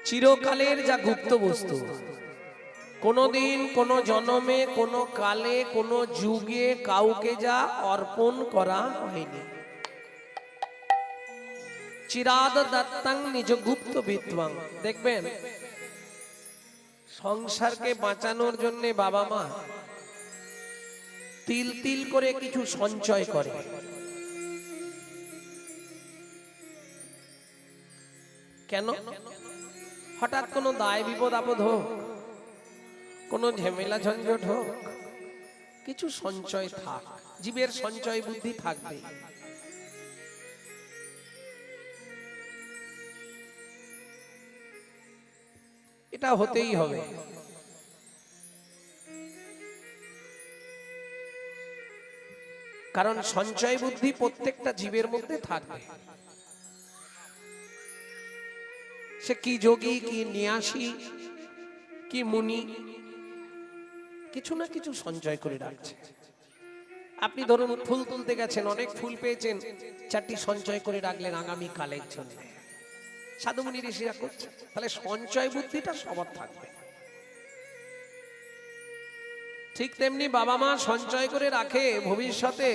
চিরকালের যা গুপ্ত বস্তু, কোনোদিন কোনো জন্মে কোনো কালে কোনো যুগে কাউকে যা অর্পণ করা হয়নি। চিরাদ দত্তাং নিজ গুপ্ত বিদ্বাং। দেখবেন সংসারকে বাঁচানোর জন্য বাবা মা তিল তিল করে কিছু সঞ্চয় করে। কেন? হঠাৎ কোনো দায় বিপদ আপদ হোক, কোনো ঝামেলা ঝঞ্ঝট হোক, কিছু সঞ্চয় থাক, জীবের সঞ্চয় বুদ্ধি থাকবে। এটা হতেই হবে। কারণ সঞ্চয় বুদ্ধি প্রত্যেকটা জীবের মধ্যে থাকবে। সে কি যোগী, কি ন্যাসী, কি মুনি, কিছু না কিছু সঞ্চয় করে রাখছে। আপনি ধরুন ফুল তুলতে গেছেন, অনেক ফুল পেয়েছেন, 4টি সঞ্চয় করে রাখলেন আগামী কালের জন্য। সাধু মুনি ঋষিরা করছে। তাহলে সঞ্চয় বুদ্ধিটা সবার থাকবে। ঠিক তেমনি বাবা মা সঞ্চয় করে রাখে, ভবিষ্যতে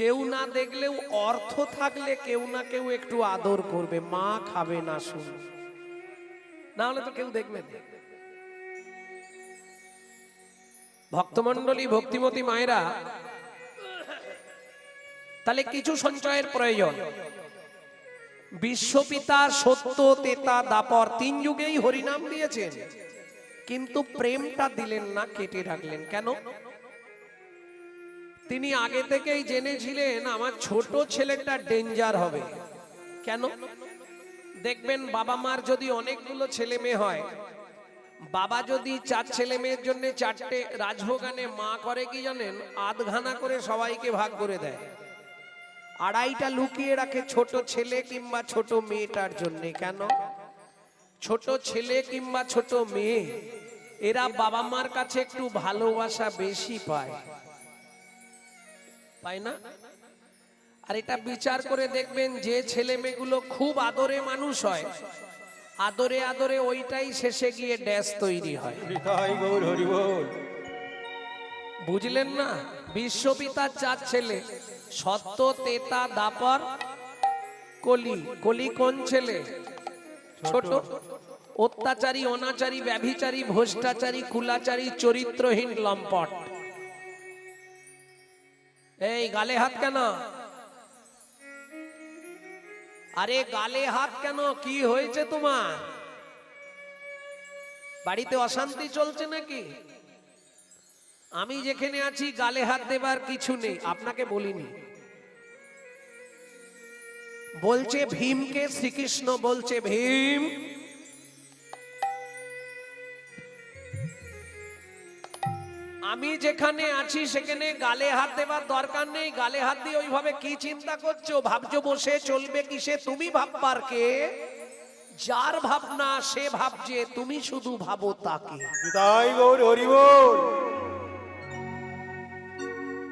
কেউ না দেখলেও অর্থ থাকলে কেউ না কেউ একটু আদর করবে। মা খাবে না শুন, না হলে তো কেউ দেখবে না। ভক্তমণ্ডলী, ভক্তিমতী মায়েরা, তাহলে কিছু সঞ্চয়ের প্রয়োজন। বিশ্বপিতা সত্য তেতা দাপর 3 যুগেই হরিনাম দিয়েছেন, কিন্তু প্রেমটা দিলেন না, কেটে রাখলেন। কেন? তিনি আগে থেকেই জেনেছিলেন আমার ছোট ছেলেটা ডেঞ্জার হবে। কেন? দেখবেন বাবা মার যদি অনেকগুলো ছেলে মেয়ে হয়, বাবা যদি 4 ছেলে মেয়ের জন্য 4টে রাজভোগ আনে, মা করে কি জানেন? আধখানা করে সবাইকে ভাগ করে দেয়, 2.5টা লুকিয়ে রাখে ছোট ছেলে কিংবা ছোট মেয়েটার জন্য। কেন? ছোট ছেলে কিংবা ছোট মেয়ে এরা বাবা মার কাছে একটু ভালোবাসা বেশি পায়, পায় না? আর এটা বিচার করে দেখবেন, যে ছেলে মেয়েগুলো খুব আদরে মানুষ হয়, আদরে আদরে ওইটাই শেষে গিয়ে ড্যাশ তৈরি হয়। বুঝলেন না? বিশ্বপিতার 4 ছেলে, সত্য তেতা দাপর কলি। কলি কোন ছেলে? ছোট। অত্যাচারী, অনাচারী, ব্যভিচারী, ভ্রষ্টাচারী, কুলাচারী, চরিত্রহীন, লম্পট। এই গালে হাত কেন? আরে গালে হাত কেন? কি হয়েছে তোমার? বাড়িতে অশান্তি চলছে নাকি? আমি যেখানে আছি গালে হাত দেবার কিছু নেই, আপনাকে বলিনি। বলছে ভীমকে শ্রীকৃষ্ণ বলছে, ভীম আমি যেখানে আছি সেখানে গালে হাত দেবার দরকার নেই। গালে হাত দিয়ে ওইভাবে কি চিন্তা করছো? ভাবছো বসে চলবে কিসে? তুমি ভাববার কে? যার ভাবনা সে ভাবছে, তুমি শুধু ভাবো তাকে। তাই গৌর হরি বল।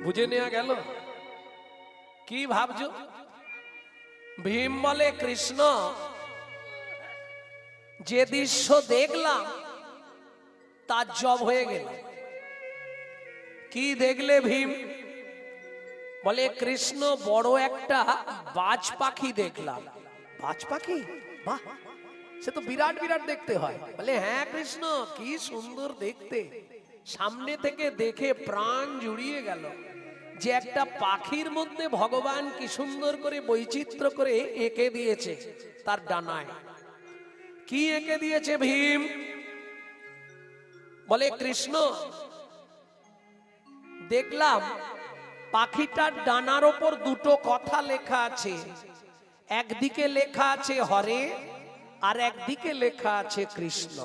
বুঝে নেওয়া গেল? কি ভাবছো? ভীম বলে, কৃষ্ণ যে দৃশ্য দেখলাম তাজ্জব হয়ে গেল। কি দেখলে ভীম? বলে, কৃষ্ণ বড় একটা বাজ পাখি দেখলাম। বাজ পাখি? বাহ, সে তো বিরাট বিরাট দেখতে হয়। বলে, হ্যাঁ কৃষ্ণ, কি সুন্দর দেখতে। সামনে থেকে দেখে প্রাণ জুড়িয়ে গেল যে একটা পাখির মধ্যে ভগবান কি সুন্দর করে বৈচিত্র্য করে এঁকে দিয়েছে তার ডানায়। কি এঁকে দিয়েছে ভীম? বলে, কৃষ্ণ দেখলাম পাখিটার ডানার ওপর 2টো কথা লেখা আছে। একদিকে লেখা আছে হরে, আর একদিকে লেখা আছে কৃষ্ণ।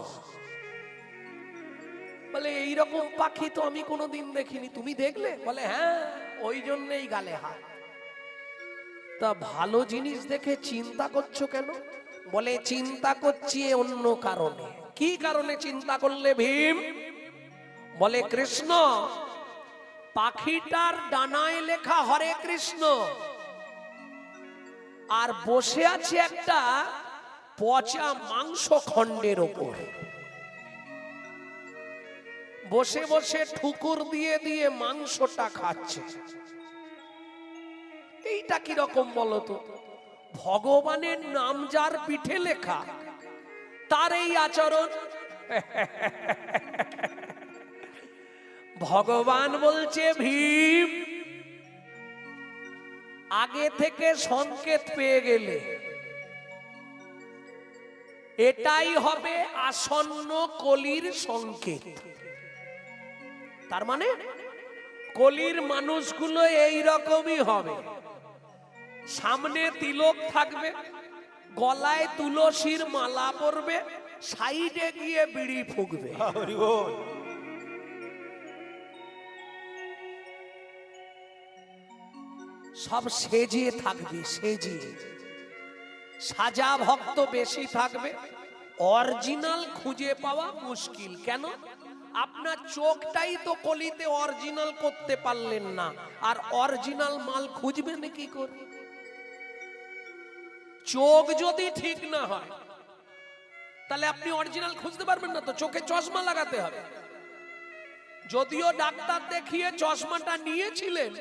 বলে, এইরকম পাখি তো আমি কোনোদিন দেখিনি, তুমি দেখলে? বলে, হ্যাঁ, ওই জন্যই গালে হাত। তা ভালো জিনিস দেখে চিন্তা করছো কেন? বলে, চিন্তা করছি অন্য কারণে। কি কারণে চিন্তা করলে ভীম? বলে, কৃষ্ণ পাখিটার ডানায় লেখা হরে কৃষ্ণ, আর বসে আছে একটা পচা মাংস খণ্ডের ওপর বসে বসে ঠুকুর দিয়ে দিয়ে মাংসটা খাচ্ছে। এইটা কিরকম বলতো? ভগবানের নাম যার পিঠে লেখা তার এই আচরণ। ভগবান বলছে, ভীম আগে থেকে সংকেত পেয়ে গেলে এটাই হবে আসন্ন কলির সংকেত। তার মানে কলির মানুষগুলো এই রকমই হবে। সামনে তিলক থাকবে, গলায় তুলসীর মালা পরবে, সাইডে গিয়ে বিড়ি ফুঁকবে। হরি বল। সব সেজে থাকবে, সেজে। সাজা ভক্ত বেশি থাকবে, অরিজিনাল খুঁজে পাওয়া মুশকিল। কেন? আপনার চোখটাই তো কলিতে অরিজিনাল করতে পারলেন না, আর অরিজিনাল মাল খুঁজবেন কি করে? চোখ যদি ঠিক না হয় তাহলে আপনি অরিজিনাল খুঁজতে পারবেন না। তো চোখে চশমা লাগাতে হবে। যদিও ডাক্তার দেখিয়ে চশমাটা নিয়েছিলেন,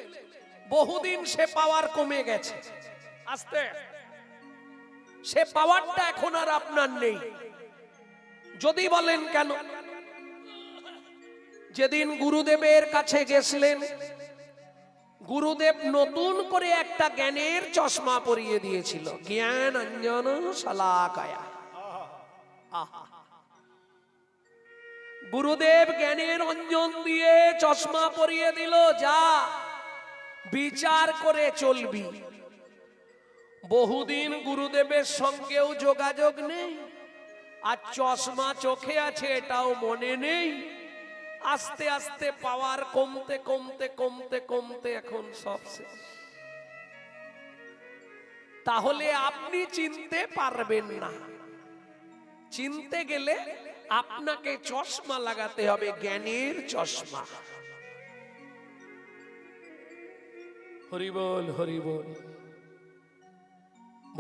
বহুদিন সে পাওয়ার কমে গেছে, আস্তে সে পাওয়ারটা এখন আর আপনার নেই। যদি বলেন কেন? যেদিন গুরুদেবের কাছে গেছিলেন, গুরুদেব নতুন করে একটা জ্ঞানের চশমা পরিয়ে দিয়েছিল, জ্ঞান অঞ্জন শলাকায়া। গুরুদেব জ্ঞানের অঞ্জন দিয়ে চশমা পরিয়ে দিল, যা বিচার করে চলবি। বহুদিন গুরুদেবের সঙ্গেও যোগাযোগ নেই, আর চশমা চোখে আছে এটাও মনে নেই। আস্তে আস্তে পাওয়ার কমতে কমতে কমতে কমতে এখন সব শেষ। তাহলে আপনি চিনতে পারবেন না। চিনতে গেলে আপনাকে চশমা লাগাতে হবে, জ্ঞানের চশমা। হরি বল, হরি বল।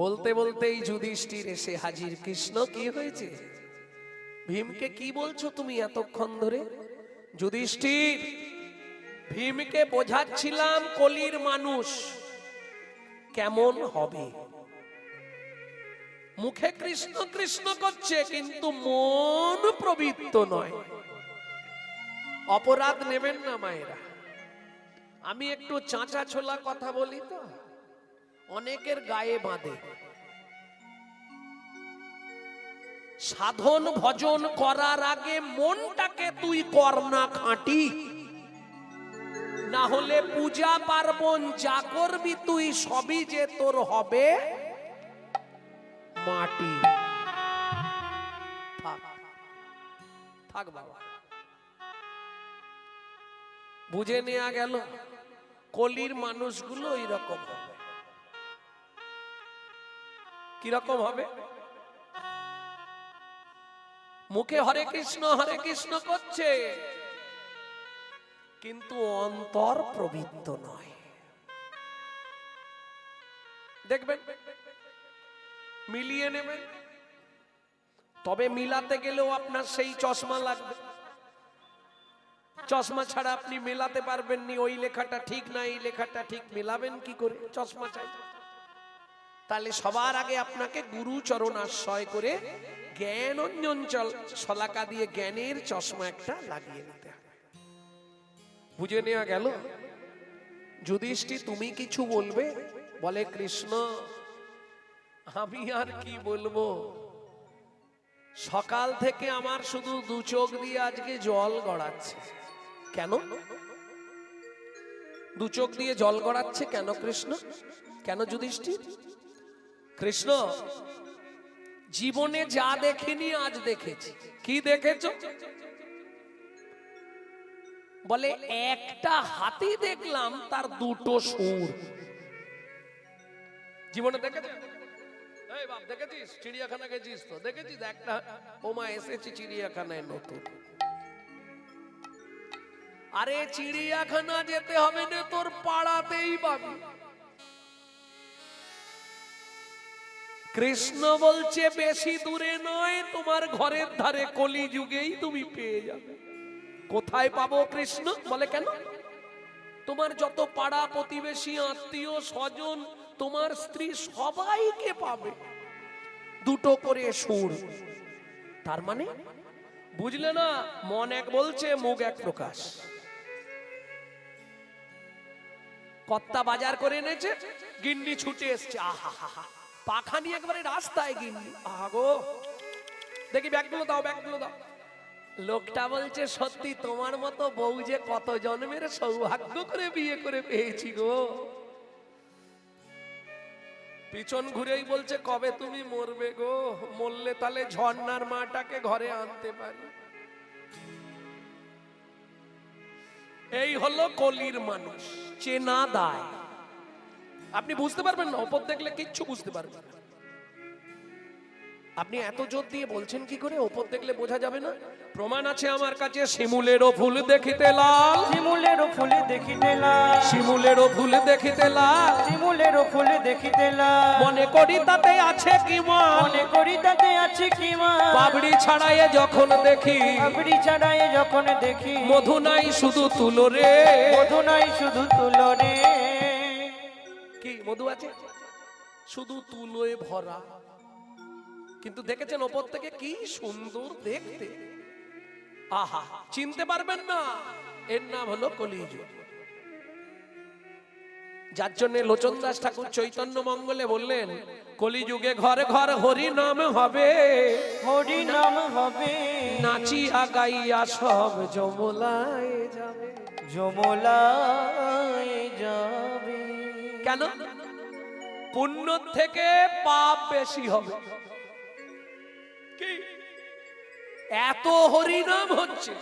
বলতে বলতেই যুধিষ্ঠির এসে হাজির। কৃষ্ণ, কি হয়েছে? ভীমকে কি বলছো তুমি এতক্ষণ ধরে? যুধিষ্ঠির, ভীমকে বোঝাচ্ছিলাম কলির মানুষ কেমন হবে। মুখে কৃষ্ণ কৃষ্ণ করছে, কিন্তু মন প্রবৃত্ত নয়। অপরাধ নেবেন না মায়েরা। আমি একটু চাঁচা ছোলা কথা বলি তো, অনেকের গায়ে বাঁধে। সাধন ভজন করার আগে মনটাকে তুই কর না খাঁটি, না হলে পূজা পার্বণ যা করবি তুই সবই যে তোর হবে মাটি। থাক থাক বাবা, বুঝে নেওয়া গেল। কলির মানুষগুলো ওই রকম হবে। কিরকম হবে? মুখে হরে কৃষ্ণ করছে, কিন্তু অন্তর প্রবৃত্ত নয়। দেখবেন, মিলিয়ে নেবেন। তবে মিলাতে গেলেও আপনার সেই চশমা লাগবে। চশমা ছাড়া আপনি মেলাতে পারবেন নি, ওই লেখাটা ঠিক না এই লেখাটা ঠিক, মেলাবেন কি করে? চশমা চাই। তাহলে সবার আগে আপনাকে গুরু চরণ আশ্রয় করে জ্ঞান অঞ্জন শলাকা দিয়ে জ্ঞানের চশমা একটা লাগিয়ে নিতে হবে। বুঝে নেওয়া গেল? যুধিষ্ঠির, তুমি কিছু বলবে? বলে, কৃষ্ণ আমি আর কি বলবো, সকাল থেকে আমার শুধু দু চোখ দিয়ে আজকে জল গড়াচ্ছে। কেন দু চোখ দিয়ে জল গড়াচ্ছে? কেন কৃষ্ণ? কেন যুধিষ্ঠির? কৃষ্ণ, জীবনে যা দেখিনি আজ দেখেছি। কি দেখেছো? বলে, একটা হাতি দেখলাম, তার দুটো সুর। জীবনে দেখেছো? এই বাপ, দেখেছিস? চিড়িয়াখানা গেছিস তো? দেখেছিস একটা? ওমা, এসেছি চিড়িয়াখানায় নতুন। আরে চিড়িয়াখানা যেতে হবে না, তোর পাড়াতেই পাবি। কৃষ্ণ বলছে বেশি দূরে নয়, তোমার ঘরের ধারে কলিযুগেই তুমি পেয়ে যাবে। কোথায় পাবো কৃষ্ণ? বলে কেন? তোমার যত পাড়া প্রতিবেশী আত্মীয় স্বজন তোমার স্ত্রী সবাইকে পাবে, দুটো করে সুর। তার মানে বুঝলে না, মন এক বলছে মুখ এক প্রকাশ। কত্তা বাজার করে এনেছে, গিন্নি ছুটে এসছে, আহা হা হা, পাখা নিয়ে একবারে রাস্তায় গিন্নি, আগো দেখি ব্যাগগুলো দাও, ব্যাগগুলো দাও। লোকটা বলছে সত্যি তোমার মতো বউ যে কত জন্মের সৌভাগ্য করে বিয়ে করে পেয়েছি গো। পিছন ঘুরেই বলছে কবে তুমি মরবে গো? মরলে তাহলে ঝর্ণার মাটাকে ঘরে আনতে পারি। এই হলো কলির মানুষ, চেনা দায়। আপনি বুঝতে পারবেন না, ওপর দেখলে কিচ্ছু বুঝতে পারবেন না। আপনি এত জোর দিয়ে বলছেন কি করে ওপর দেখলে বোঝা যাবে না? প্রমাণ আছে আমার কাছে, শিমুলেরও ফুল দেখিতে লাল, শিমুলেরও ফুল দেখিতে লাল, শিমুলেরও ফুল দেখিতে লাল, শিমুলেরও ফুল দেখিতে লাল, মনে করি তাতে আছে কি মান, মনে করি তাতে আছে কি মান, পাবড়ি ছাড়াইয়ে যখন দেখি, পাপড়ি ছাড়াই যখন দেখি, মধু নাই শুধু তুলো রে। মধু নাই শুধু তুলো রে। কি মধু আছে? শুধু তুলোয় ভরা। কিন্তু দেখেছেন ওপর থেকে কি সুন্দর দেখতে, আহা, চিনতে পারবেন না। এর নাম হলো কলিযুগ। যার জন্য লোচন দাস ঠাকুর চৈতন্য মঙ্গলে বললেন, কলিযুগে ঘরে ঘর হরি নাম হবে, হরি নাম হবে, নাচিয়া গাইয়া সব যমলায় যাবে। যমলায় যাবে। কেন? পুণ্য থেকে পাপ বেশি হবে। কি এত হরিনাম হচ্ছে,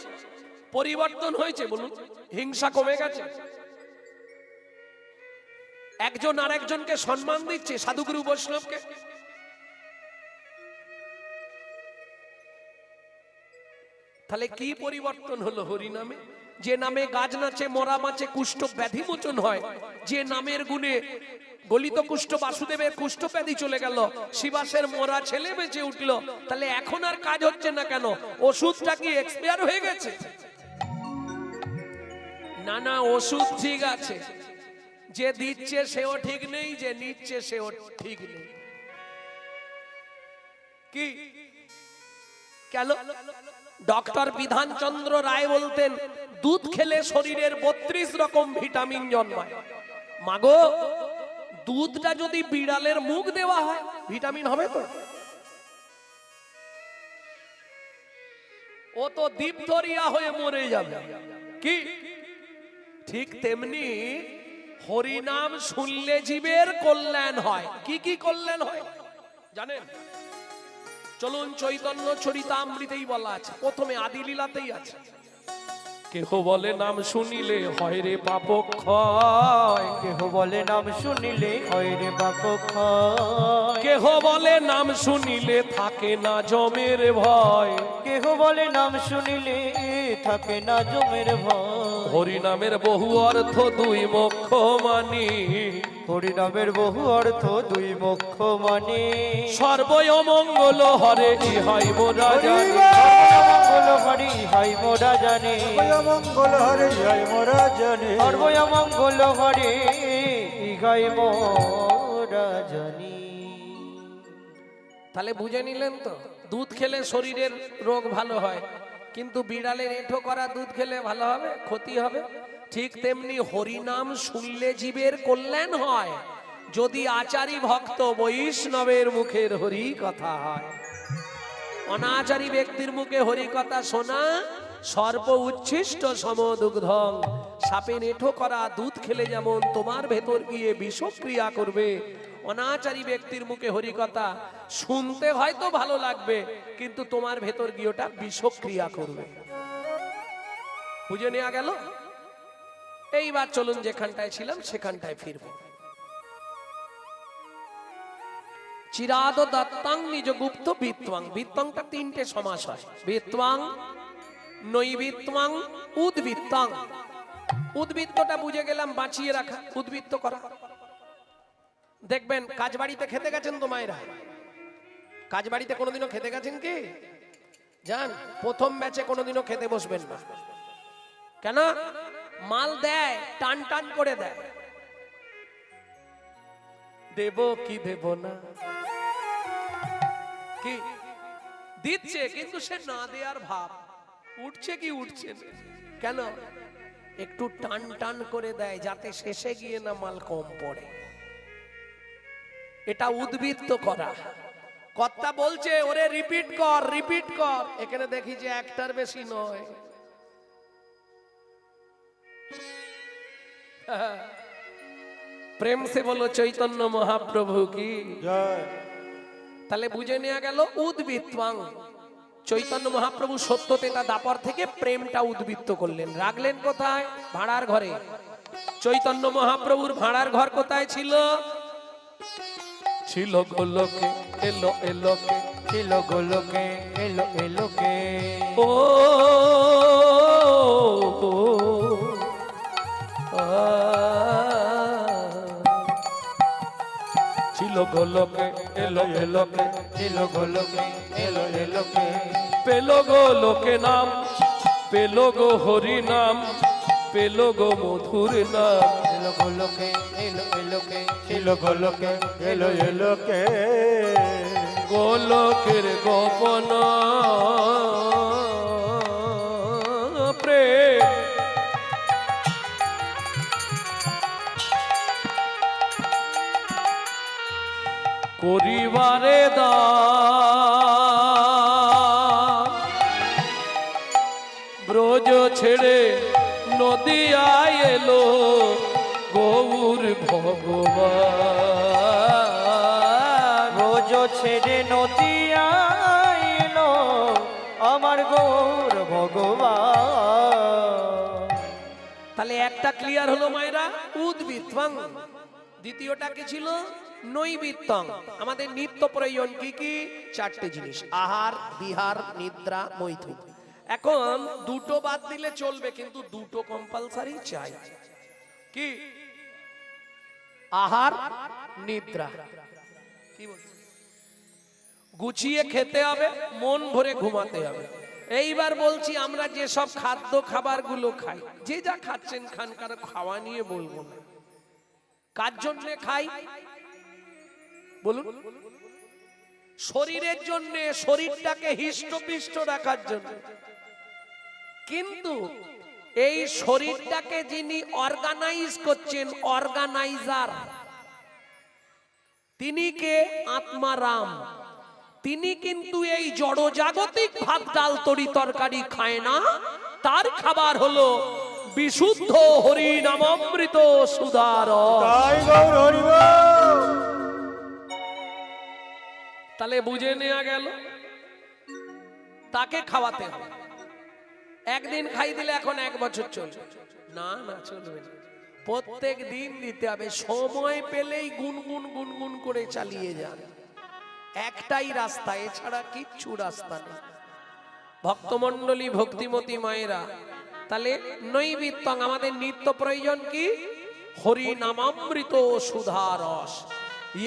পরিবর্তন হয়েছে বলুন? হিংসা কমে গেছে, একজন আরেকজনকে সম্মান দিচ্ছে, সাধুগুরু বৈষ্ণবকে। তাহলে কি পরিবর্তন হলো হরিনামে? যে নামে গাছ নাচে, মরা মাছে, কুষ্ঠ ব্যাধি মোচন হয়, যে নামের গুণে গলিত কুষ্ঠ বাসুদেবের কুষ্ঠ ব্যাধি চলে গেল, শিবাসের মরা ছেলে বেঁচে উঠলো, তাহলে এখন আর কাজ হচ্ছে না কেন? ওষুধটা কি এক্সপায়ার হয়ে গেছে? না না, ওষুধ ঠিক আছে, যে দিচ্ছে সেও ঠিক নেই, যে নিচ্ছে সেও ঠিক নেই। কি কেন? ডক্টর বিধানচন্দ্র রায় বলতেন দুধ খেলে শরীরের 32 রকম ভিটামিন জন্মায়। মাগো, দুধটা যদি বিড়ালের মুখ দেওয়া হয় ভিটামিন হবে তো? ও তো ডিপথেরিয়া হয়ে মরে যাবে। কি ঠিক তেমনি হরিনাম শুনলে জীবের কল্যাণ হয়। কি কি কল্যাণ হয় জানেন? চলুন চৈতন্য চরিতামৃতেই বলা আছে, প্রথমে আদি লীলাতেই আছে। কেহ বলে নাম শুনিলে হয় রে পাপ ক্ষয়, কেহ বলে নাম শুনিলে হয় রে পাপ ক্ষয়, কেহ বলে নাম শুনিলে থাকে না জমের ভয়, কেহ বলে নাম শুনিলে থাকে না জমের ভয়। হরিনামের বহু অর্থ দুই মোক্ষ মানি, হরিনামের বহু অর্থ দুই মোক্ষ মানে, সর্বয় মঙ্গল হরে ইহাই মোরা জানি। সর্বমঙ্গল হরি হাই মোরা জানে, মঙ্গল হরে জয় মোরা জানে। সর্বমঙ্গল হরে ইহাই মোরা জানি। তাহলে বুঝে নিলেন তো, দুধ খেলে শরীরের রোগ ভালো হয়, কিন্তু বিড়ালের এঁঠো করা দুধ খেলে ভালো হবে? ক্ষতি হবে। ঠিক তেমনি হরিনাম শুনলে জীবের কল্যাণ হয়, যদি আচারী ভক্ত বৈষ্ণবের মুখের হরি কথা হয়। অনাচারী ব্যক্তির মুখে হরি কথা শোনা সর্ব উচ্ছিষ্ট সমদুগ্ধং। সাপে নেঠো করা দুধ খেলে যেমন তোমার ভেতর গিয়ে বিষক্রিয়া করবে, অনাচারী ব্যক্তির মুখে হরি কথা শুনতে হয়তো ভালো লাগবে, কিন্তু তোমার ভেতর গিয়ে ওটা বিষক্রিয়া করবে। বুঝে নেওয়া গেল? এইবার চলুন যেখানটায় ছিলাম সেখানটায় ফিরব। চিরাদ দত্তাং নিজ গুপ্ত বিত্বাং। বিত্তংটা তিনটে সমাস হয়, বিত্বাং, নৈবিত্বাং, উদ্বৃত্তাং। উদ্বৃত্তটা বুঝে গেলাম, বাঁচিয়ে রাখা, উদ্বৃত্ত করা। দেখবেন কাজ বাড়িতে খেতে গেছেন তো মায়েরা, কাজবাড়িতে কোনোদিনও খেতে গেছেন কি? যান, প্রথম ব্যাচে কোনোদিনও খেতে বসবেন না। কেন? মাল দেয়, টান টান করে দেয়। দেব কি দেব না, কি দিচ্ছে কিন্তু সে না দেওয়ার ভাব, উঠছে কি উঠছে না। কেন? একটু টান টান করে দেয় যাতে শেষে গিয়ে না মাল কম পড়ে। এটা উদ্বৃত্ত করা। কর্তা বলছে ওরে রিপিট কর, রিপিট কর। এখানে দেখি যে একটার বেশি নয়। প্রেম সে বলো চৈতন্য মহাপ্রভু কি জয়। তাহলে বুঝে নেওয়া গেল উদ্বৃত্তাং। চৈতন্য মহাপ্রভু সত্যতেতা দাপর থেকে প্রেমটা উদ্বৃত্ত করলেন। রাখলেন কোথায়? ভাড়ার ঘরে। চৈতন্য মহাপ্রভুর ভাড়ার ঘর কোথায় ছিল? ছিল গোলকে, এলো এলোকে, ছিল গোলকে, এলো এলোকে। ও ছিল গোলকে, এলো এলোকে, ছিল গোলকে, এলো এলোকে। পেল গো লোকে নাম, পেল গো হরি নাম, পেল গো মধুর নাম। ছিল গোলকে, এলো এলোকে। ছিল গোলকে, এলো এলোকে। গোলকের গোপন প্রেম করিবারে দান। ব্রজ ছেড়ে নদিয়ায় এলো গৌর ভগবান। রোজ ছেড়ে নদিয়া এলো আমার গৌর ভগবান। তাহলে একটা ক্লিয়ার হলো মায়েরা, উদ্বৃত্তাং। দ্বিতীয়টা কি ছিল? নৈবৃত্তং। আমাদের নিত্য প্রয়োজন কি কি? চারটে জিনিস: আহার, বিহার, নিদ্রা, মৈথুন। এখন দুটো বাদ দিলে চলবে, কিন্তু দুটো কম্পালসারি চাই। কি? আহার, নিদ্রা। কি বলছে? গুছিয়ে খেতে হবে, মন ভরে ঘুমাতে হবে। এইবার বলছি, আমরা যে সব খাদ্য খাবারগুলো খাই, যে যা খাচ্ছেন খান, কারো খাওয়া নিয়ে বলবো না। কার জন্য খাই বলুন? শরীরের জন্য, শরীরটাকে হিষ্টপিষ্ট রাখার জন্য। কিন্তু এই শরীরটাকে যিনি অর্গানাইজ করছেন, অর্গানাইজার, তিনি কে? আত্মারাম। তিনি কিন্তু এই জড়জাগতিক ভাত ডাল তরি তরকারি খায় না। তার খাবার হলো বিশুদ্ধ হরি নামামৃত সুধার। তাই গৌর হরি বল। তাহলে বুঝে নেওয়া গেল, তাকে খাওয়াতে হবে। একদিন খাই দিলে এখন 1 বছর চলবে না? না, চলবে না। প্রত্যেক দিন দিতে হবে। সময় পেলেই গুনগুন গুনগুন করে চালিয়ে যান। একটাই রাস্তা, এছাড়া কিচ্ছু রাস্তা নেই। ভক্তমণ্ডলী, ভক্তিমতী মায়েরা, তাহলে নৈবৃত্তং। আমাদের নিত্য প্রয়োজন কি? হরি নামামৃত সুধারস।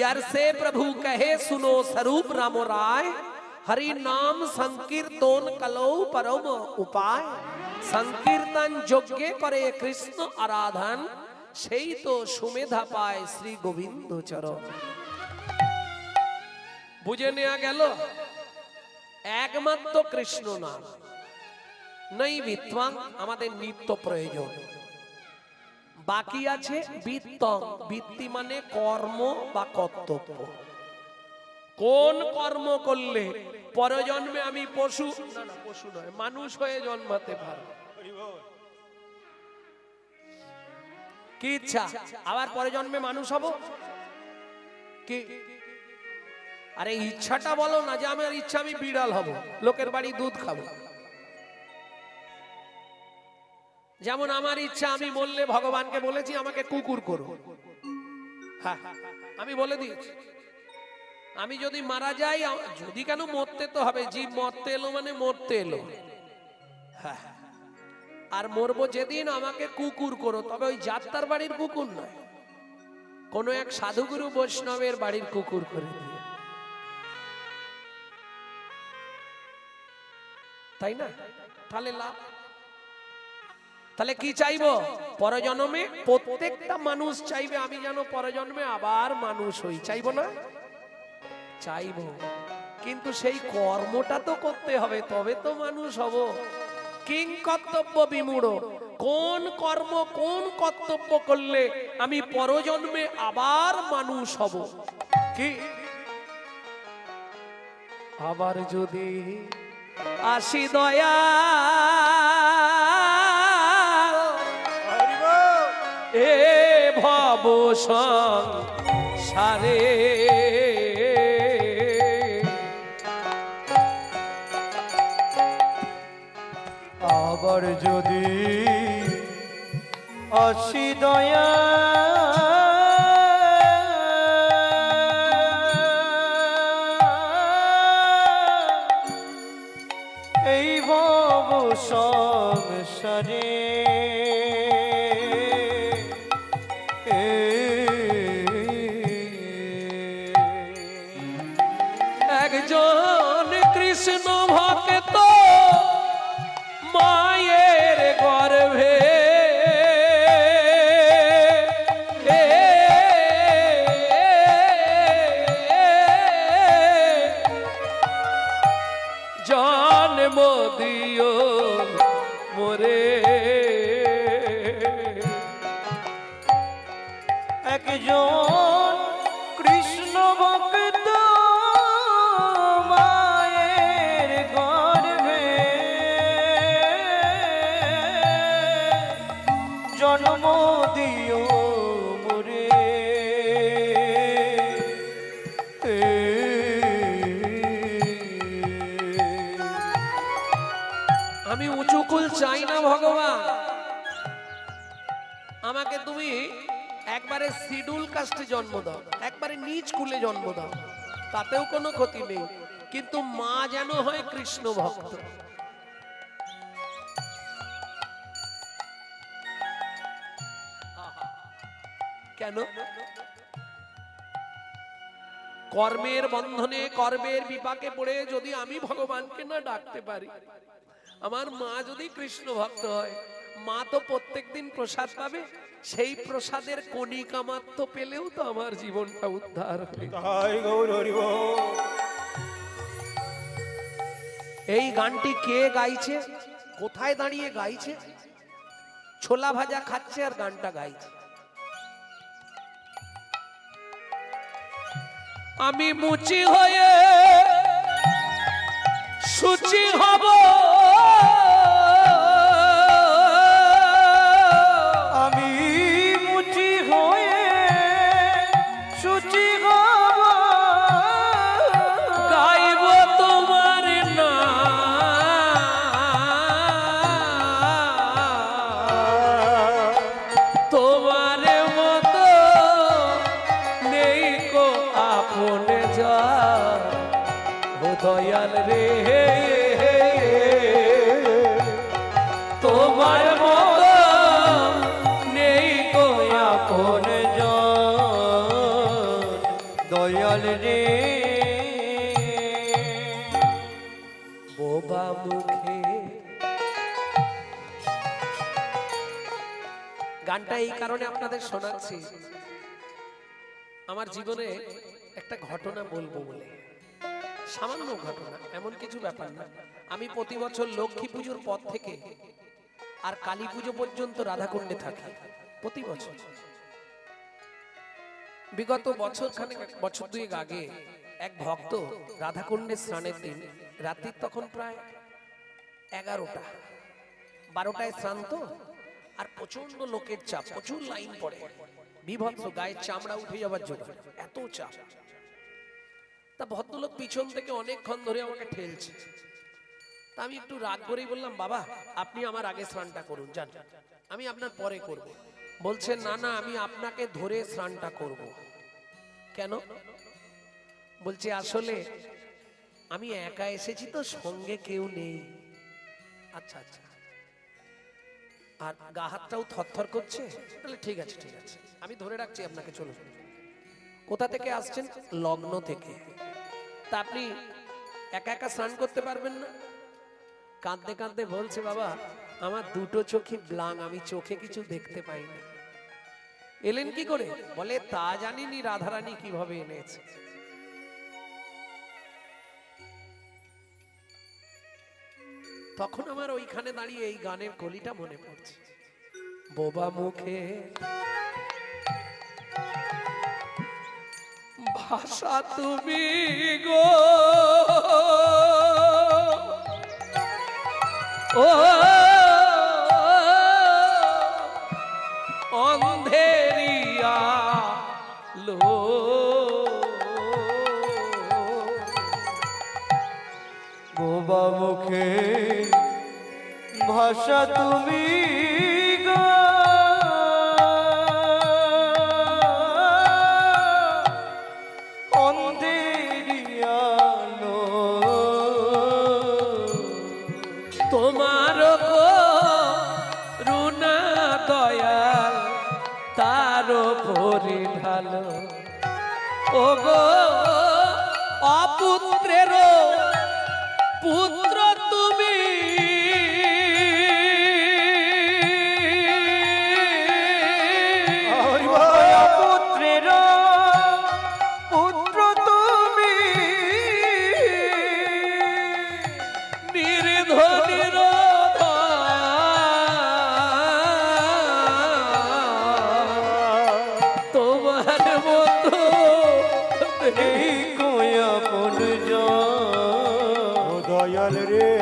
यार से प्रभु कहे सुनो स्वरूप राम राय, हरि नाम संकीर्तन कलो परम उपाय। संकीर्तन যোগ্য করে কৃষ্ণ আরাধন, সেই তো সুমেধা পায় শ্রী গোবিন্দ চরণ। বুঝে নেওয়া গেল, একমাত্র কৃষ্ণ নাম। নৈবৃত্তাং আমাদের নিত্য প্রয়োজন। বাকি আছে বৃত্তং। বৃত্তি মানে কর্ম বা কর্তব্য। কোন কর্ম করলে পরজন্মে আমি পশু, না না পশু নয়, মানুষ হয়ে জন্মাতে পারবো। কি ইচ্ছা? আবার পরে জন্মে মানুষ হব কি? আরে ইচ্ছাটা বলো না, যে আমার ইচ্ছা আমি বিড়াল হব, লোকের বাড়ি দুধ খাবো। যেমন আমার ইচ্ছা, আমি বললে ভগবানকে বলেছি আমাকে কুকুর করো। হ্যাঁ, আমি বলে দিয়েছি। আমি যদি মারা যাই, যদি কেন, মরতে তো হবে। জীব মরতে এলো মানে মরতে এলো। হ্যাঁ, আর মরবো যেদিন, আমাকে কুকুর করো। তবে ওই যাত্রার বাড়ির কুকুর নয়, কোন এক সাধুগুরু বৈষ্ণবের বাড়ির কুকুর করে দিয়ে। তাই না? তাহলে লাভ। তাহলে কি চাইবো? পরজন্মে প্রত্যেকটা মানুষ চাইবে আমি যেন পরজন্মে আবার মানুষ হই, চাইবো না? চাইবো, কিন্তু সেই কর্মটা তো করতে হবে, তবে তো মানুষ হব। কিং কর্তব্য বিমূঢ়, কোন কর্ম কোন কর্তব্য করলে আমি পরজন্মে আবার মানুষ হব? কি আবার যদি আসি দয়া এ ভব সংসারে, আবার যদি আসি দয়া এই ভব সংসারে, একজন কৃষ্ণ ভক্ত মায়ের গর্ভে জন্ম দিও মোরে, একজন কৃষ্ণ ভক্ত মায়ের গর্ভে জন্ম দিও মোরে, আমি উঁচু কুল চাই না ভগবান, আমাকে তুমি একবারে শিডিউল কাস্টে জন্ম দাও, একবারে নিচ কুলে জন্ম দাও, তাতেও কোনো ক্ষতি নেই, কিন্তু মা যেন হয় কৃষ্ণ ভক্ত। কেন? কর্মের বন্ধনে কর্মের বিপাকে পড়ে যদি আমি ভগবানকে না ডাকতে পারি, আমার মা যদি কৃষ্ণ ভক্ত হয়, মা তো প্রত্যেকদিন প্রসাদ পাবে, সেই প্রসাদের কণিকা মাত্র পেলেও তো আমার জীবনটা উদ্ধার হবে। তাই গৌর হরি বল। এই গানটি কে গাইছে, কোথায় দাঁড়িয়ে গাইছে? ছোলা ভাজা খাচ্ছে আর গানটা গাইছে। আমি মুচি হয়ে সুচি হব, আমি মুচি হয়ে সুচি হব, গাইব তোমার নাম, তোমার মতো নেই কো আপন যা, ও দয়াল রে তোমার মতো নেই কো আপন দয়াল রে। বোবা মুখে। গানটা এই কারণে আপনাদের শোনাচ্ছি, আমার জীবনে একটা ঘটনা বলবো বলে, সামান্য ঘটনা, এমন কিছু ব্যাপার না। আমি প্রতি বছর লক্ষ্মী পুজোর পর থেকে আর কালী পুজো পর্যন্ত রাধাকুণ্ডে থাকি, প্রতি বছর। বিগত বছর দুয়েক আগে এক ভক্ত রাধাকুণ্ডে স্নানের দিন রাত্রির তখন প্রায় 11টা 12টায় স্নান তো, আর প্রচন্ড লোকের চাপ, প্রচুর লাইন পড়ে, বিভৎস, গায়ের চামড়া উঠে যাবার জন্য এত চাপ। তা ভদ্রলোক পিছন থেকে অনেকক্ষণ ধরে আমাকে ঠেলছে, তা আমি একটু রাগ করেই বললাম, বাবা আপনি আমার আগে স্নানটা করুন, যান, আমি আপনার পরে করব। বলছে না না, আমি আপনাকে ধরে স্নানটা করব। কেন? বলছে আসলে আমি একা এসেছি তো, সঙ্গে কেউ নেই। আচ্ছা আচ্ছা, আর গা হাতটাও থরথর করছে, তাহলে ঠিক আছে ঠিক আছে, আমি ধরে রাখছি আপনাকে, চলুন। কোথা থেকে আসছেন? লগ্ন থেকে। তা আপনি একা একা স্নান করতে পারবেন না? কাঁদতে কাঁদতে বলছে, বাবা আমার দুটো চোখে ব্লাং, আমি চোখে কিছু দেখতে পাই না। এলেন কি করে? বলে তা জানিনি রাধারানী কিভাবে এনেছে। তখন আমার ওইখানে দাঁড়িয়ে এই গানের কলিটা মনে পড়ছে। বোবা মুখে ভাষা তুমি গো, ও অন্ধেরিয়া লো, বোবা মুখে ভাষা তুমি গো, অন্ধেরি আলো, তোমার করুণা দয়াল তার পরে ঢালো, ও গো অপুত্রের পুত্র তুমি, পুত্রের পুত্র তুমি, নির্ধনের তোমার মতো এই কোয়া পুন দয়াল রে,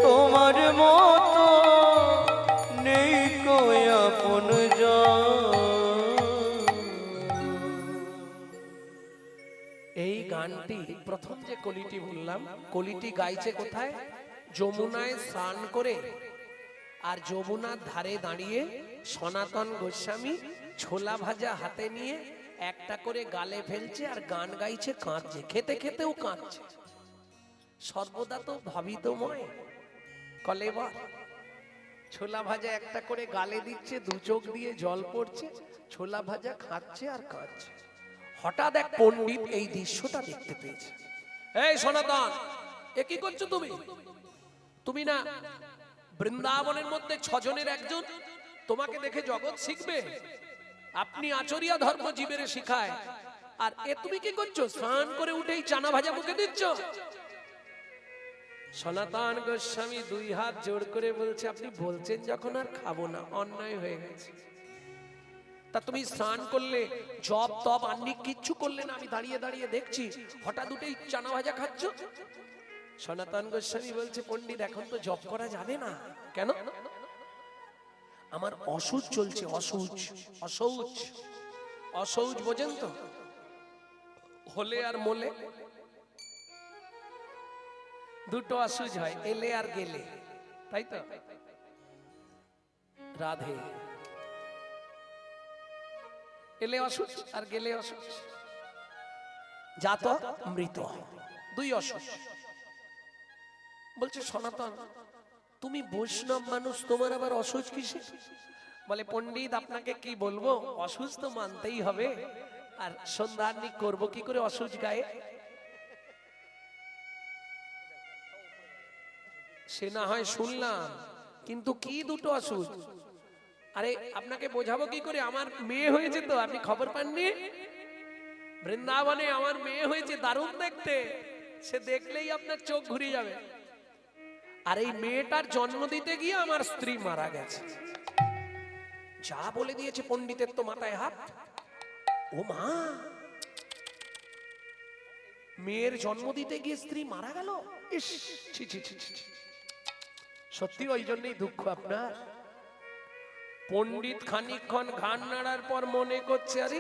তোমার মতো নেই কোয়া পুন। এই গানটি প্রথম যে কলিটি বললাম, কলিটি গাইছে কোথায়? যমুনায় স্নান করে আর যমুনার ধারে দাঁড়িয়ে সনাতন গোস্বামী ছোলা ভাজা হাতে নিয়ে একটা করে গালে ফেলছে আর গান গাইছে, কাঁদছে, খেতে খেতেও কাঁদছে। সর্বদা তো ভাবিতময় কলেবর, ছোলা ভাজা একটা করে গালে দিচ্ছে, দু চোখ দিয়ে জল পড়ছে, ছোলা ভাজা খাচ্ছে আর কাঁদছে। হঠাৎ এক পণ্ডিত এই দৃশ্যটা দেখতে পেয়েছে। এই সনাতন, এ কি করছো তুমি? তুমি না বৃন্দাবনের মধ্যে 6 জনের একজন, তোমাকে দেখে জগৎ শিখবে। আপনি আচরিয়া ধর্ম জীবের শিখায়, আর এ তুমি কি করছো? স্নান করে উঠেই চানা ভাজা মুখে দিচ্ছ। সনাতন গোস্বামী 2 হাত জোড় করে বলছে, আপনি বলছেন যখন আর খাবো না, অন্যায় হয়ে গেছে। তা তুমি স্নান করলে, জপ তপ আন্নিক কিচ্ছু করলে না, আমি দাঁড়িয়ে দাঁড়িয়ে দেখছি, হঠাৎ উঠেই চানা ভাজা খাচ্ছ। সনাতন গোস্বামী বলছে, পণ্ডিত এখন তো জপ করা যাবে না। কেন? আমার অসুচ চলছে, অসুচ। অসৌচ, অসৌচ বোঝেন তো? হলে আর মোলে দুটো অসুচ হয়, এলে আর গেলে, তাই তো? রাধে, এলে অসুচ আর গেলে অসুচ, জাত মৃত, 2 অসুচ। বলছে সনাতন, তুমি বৈষ্ণব মানুষ, তোমার আবার অসুচ কিসে? বলে পণ্ডিত আপনাকে কি বলবো, অসুচ তো মানতেই হবে, আর সন্ধ্যান্নিক করবো কি করে অসুচ গায়ে? সে না হয় শুনলাম, কিন্তু কি দুটো অসুচ? আরে আপনাকে বোঝাবো কি করে? আমার মেয়ে হয়েছে তো, আপনি খবর পাননি? বৃন্দাবনে আমার মেয়ে হয়েছে, দারুণ দেখতে, সে দেখলেই আপনার চোখ ঘুরে যাবে। আর এই মেয়েটার জন্ম দিতে গিয়ে আমার স্ত্রী মারা গেছে। যা বলে দিয়েছে পণ্ডিতের তো মাথায় হাত। ও মা, মেয়ের জন্ম দিতে গিয়ে স্ত্রী মারা গেল, ইস, ছি ছি ছি ছি। সত্যি ওই জন্যই দুঃখ আপনার। পণ্ডিত খানিকক্ষণ ঘাড় নাড়ার পর মনে করছে, আরে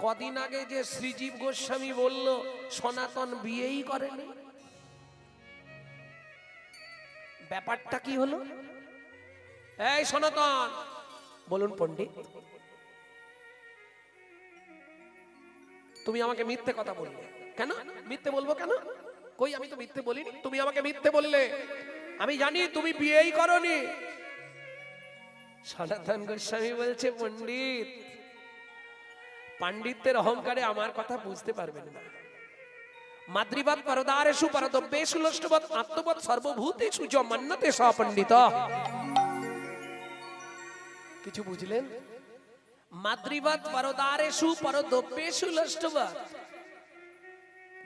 কদিন আগে যে শ্রীজীব গোস্বামী বলল সনাতন বিয়েই করেনি, ব্যাপারটা কি হলো? এই সনাতন, বলুন পণ্ডিত, তুমি আমাকে মিথ্যে কথা বললে কেন? মিথ্যে বলবো কেন? কই, আমি তো মিথ্যে বলিনি, তুমি আমাকে মিথ্যে বললে। আমি জানি তুমি বিয়েই করনি। সনাতন গোস্বামী বলছে, পণ্ডিত, পাণ্ডিত্যের অহংকারে আমার কথা বুঝতে পারবেন না। মাতৃবৎ পরদারেষু পরদ্রব্যেষু লষ্টবৎ আত্মবৎ সর্বভূতেষু চ মন্যতে স পণ্ডিত। কিছু বুঝলেন? মাতৃবৎ পরদারেষু পরদ্রব্যেষু লষ্টবৎ,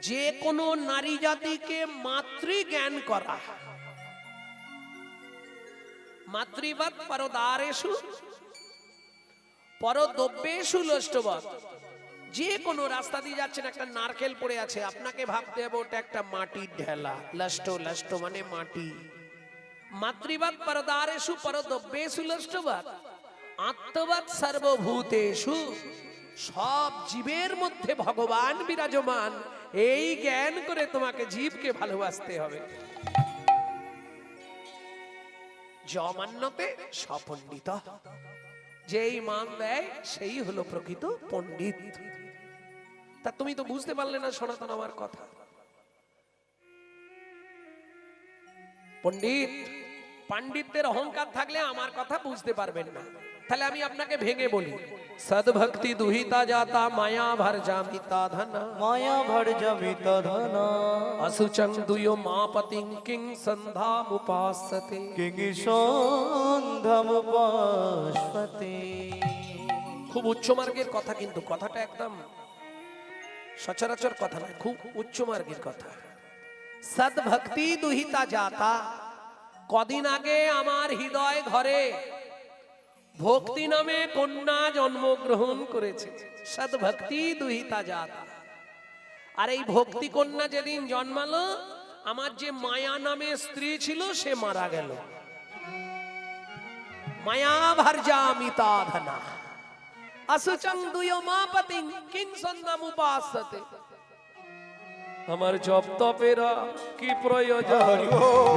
যে কোনো নারী জাতিকে মাতৃ জ্ঞান করা। মাতৃবৎ পরদারেষু পরদ্রব্যেষু লষ্টবৎ, যে কোনো রাস্তা দিয়ে যাচ্ছেন, একটা নারকেল পড়ে আছে, আপনাকে ভাবতে হবে ওটা একটা মাটির ঢেলা। লষ্ট লষ্ট মানে মাটি। মাতৃবৎ পরদারেষু পরদ্রব্যেষু লষ্টবৎ আত্মবৎ সর্বভূতেষু, সব জীবের মধ্যে ভগবান বিরাজমান, এই জ্ঞান করে তোমাকে জীবকে ভালোবাসতে হবে। যমান্যতে সপণ্ডিত, যেই মান দেয় সেই হলো প্রকৃত পণ্ডিত। তা তুমি তো বুঝতে পারলে না সনাতন আমার কথা। পণ্ডিত পাণ্ডিত্যের অহংকার থাকলে আমার কথা বুঝতে পারবেন না। তাহলে আমি আপনাকে ভেঙে বলি, সদ্ভক্তি দুহিতা যাতা মায়া ভর জামিতা ধনা, মায়া ভর জমিতা ধনা, অসুচং দুয়ো মাপতিং কিং সন্ধামুপাসতে, কিং সন্ধামুপাসতে। খুব উচ্চ মার্গের কথা, কিন্তু কথাটা একদম সচরাচর কথা নয়, খুব উচ্চ মার্গের কথা। সদ্ভক্তি দুহিতা যাতা, কদিন আগে আমার হৃদয় ঘরে ভক্তি নামে কন্যা জন্মগ্রহণ করেছে। সদ্ভক্তি দুহিতা যাতা। আর এই ভক্তি কন্যা যেদিন জন্মালো, আমার যে মায়া নামে স্ত্রী ছিল সে মারা গেল। মায়া ভার্যামিতা ধনা, আসুচং দুয়ো মাপতিং কিং সন্ধামুপাসতে। আমার জপ তপেরা কি প্রয়োজন,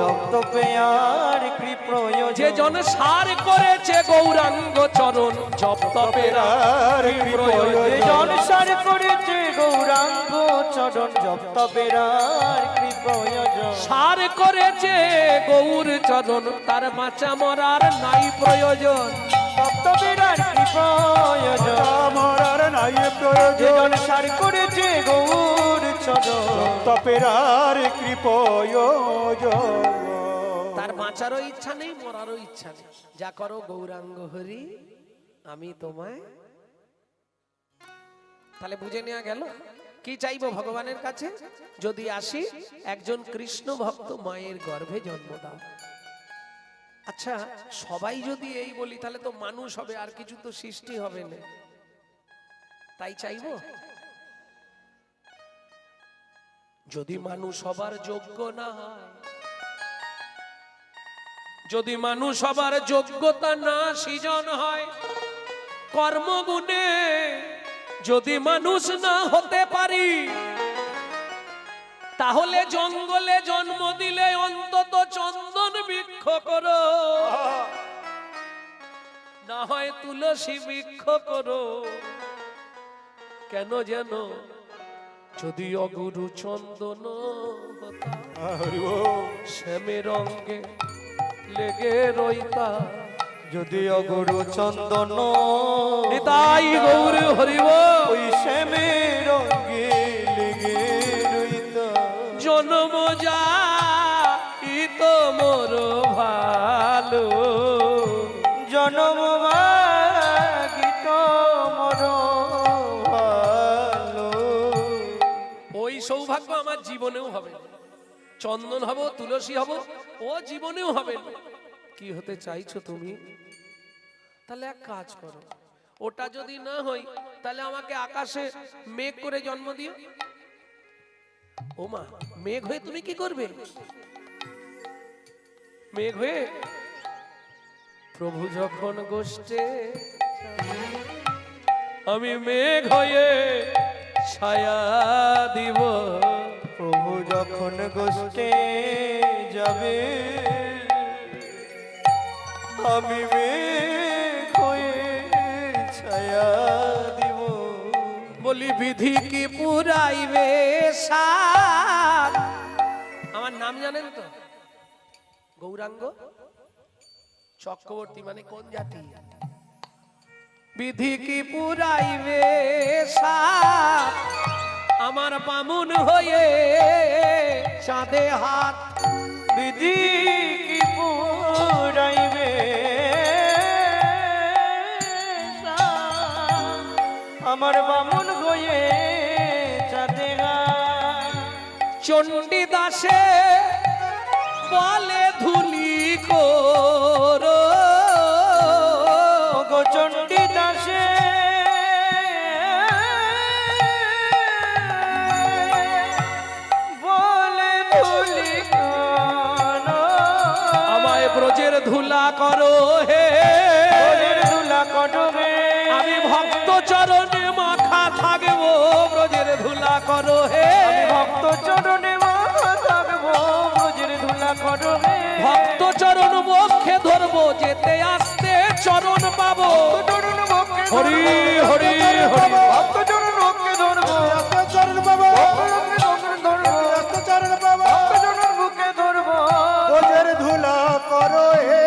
জপ তপেয়ার কি প্রয়োজন, যে জন সার করেছে গৌরাঙ্গ চরণ, জপ তপেরা কি প্রয়োজন, যে জন সার করেছে গৌরাঙ্গ চরণ, জপ তপেয়ার কি প্রয়োজন, সার করেছে গৌর চরণ, তার বাঁচা মরার নাই প্রয়োজন। জপ তপেয়ার কি প্রয়োজন, আমার নাই যে প্রয়োজন, জন সার করেছে গৌর চরণ, তপেরার কৃপয়োজন। তার বাঁচারও ইচ্ছা নেই, মরারও ইচ্ছা নেই। যা করো গৌরাঙ্গ হরি, আমি তোমায়। তাহলে বুঝে নেওয়া গেল কি চাইবো ভগবানের কাছে। যদি আসি, একজন কৃষ্ণ ভক্ত মায়ের গর্ভে জন্ম দাও। আচ্ছা, সবাই যদি এই বলি তাহলে তো মানুষ হবে, আর কিছু তো সৃষ্টি হবে না। তাই চাইবো। যদি মানুষ হবার যোগ্য না হয়, যদি মানুষ হবার যোগ্যতা না সৃজন হয়, কর্মগুণে যদি মানুষ না হতে পারি, তাহলে জঙ্গলে জন্ম দিলে অন্তত চন্দন বৃক্ষ করো, না হয় তুলসী বৃক্ষ করো। কেন যেন যদি অগুরু চন্দন শ্যামের অঙ্গে লেগে রইতা, যদি অগুরু চন্দন নিতাই গৌর হরিব, ওই শ্যামের রঙে লেগে রইতা, জন্ম যাইত মোর ভালো, জনম গীত মর ভালো। ওই সৌভাগ্য আমার জীবনেও হবে না। চন্দন হব, তুলসী হব, ও জীবনেও হবে না। কি হতে চাইছো তুমি? তাহলে এক কাজ করো, ওটা যদি না হয় তাহলে আমাকে আকাশে মেঘ করে জন্ম দিও। ও মা, মেঘ হয়ে তুমি কি করবে? মেঘ হয়ে প্রভু যখন গোষ্ঠে, আমি মেঘ হয়ে ছায়া দিব। প্রভু যখন গোষ্ঠে যাবে, আমি মেঘ হয়ে ছায়া দিব। বলি বিধি কি পুরাইবে সার। আমার নাম জানেন তো? গৌরাঙ্গ চক্রবর্তী। মানে কোন জাতি? বিধি কি পুরাইবে সার, আমার বামুন হয়ে চাঁদে হাত। বিধি কি পুরাইবে আমার বামুন হয়ে চাঁদে হাত। চণ্ডী দাসে বলে ধুলি করো, গো চণ্ডী দাসে বলে ধুলি করো, আমায় ব্রজের ধুলা করো হে, ব্রজের ধুলা করো হে। আমি ভক্ত চরণে মাখা থাকবো, ব্রজের ধুলা করো হে, আমি ভক্ত চরণে মাথা থাকবো, ব্রজের ধুলা করো হে। ভক্ত চরণ বক্ষে ধরবো, যেতে আসতে চরণ পাবো। চরণ বক্ষে হরি ধরবো, হরি হরি। ভক্ত চরণ বক্ষে ধরবো, চরণ বাবা, চরণ বাবা, বুকে ধরবো। ব্রজের ধুলা করো হে।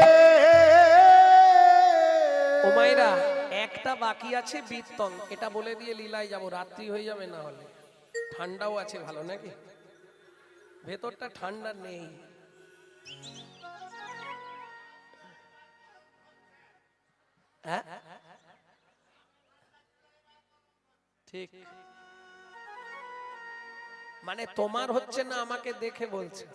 ও মাইরা, একটা বাকি আছে বীরতন, এটা বলে দিয়ে লীলায় যাব, রাত্রি হয়ে যাবে না হলে। ঠান্ডাও আছে ভালো নাকি? ভেতরটা ঠান্ডা নেই। হ্যাঁ ঠিক, মানে তোমার হচ্ছে না, আমাকে দেখে বলছে।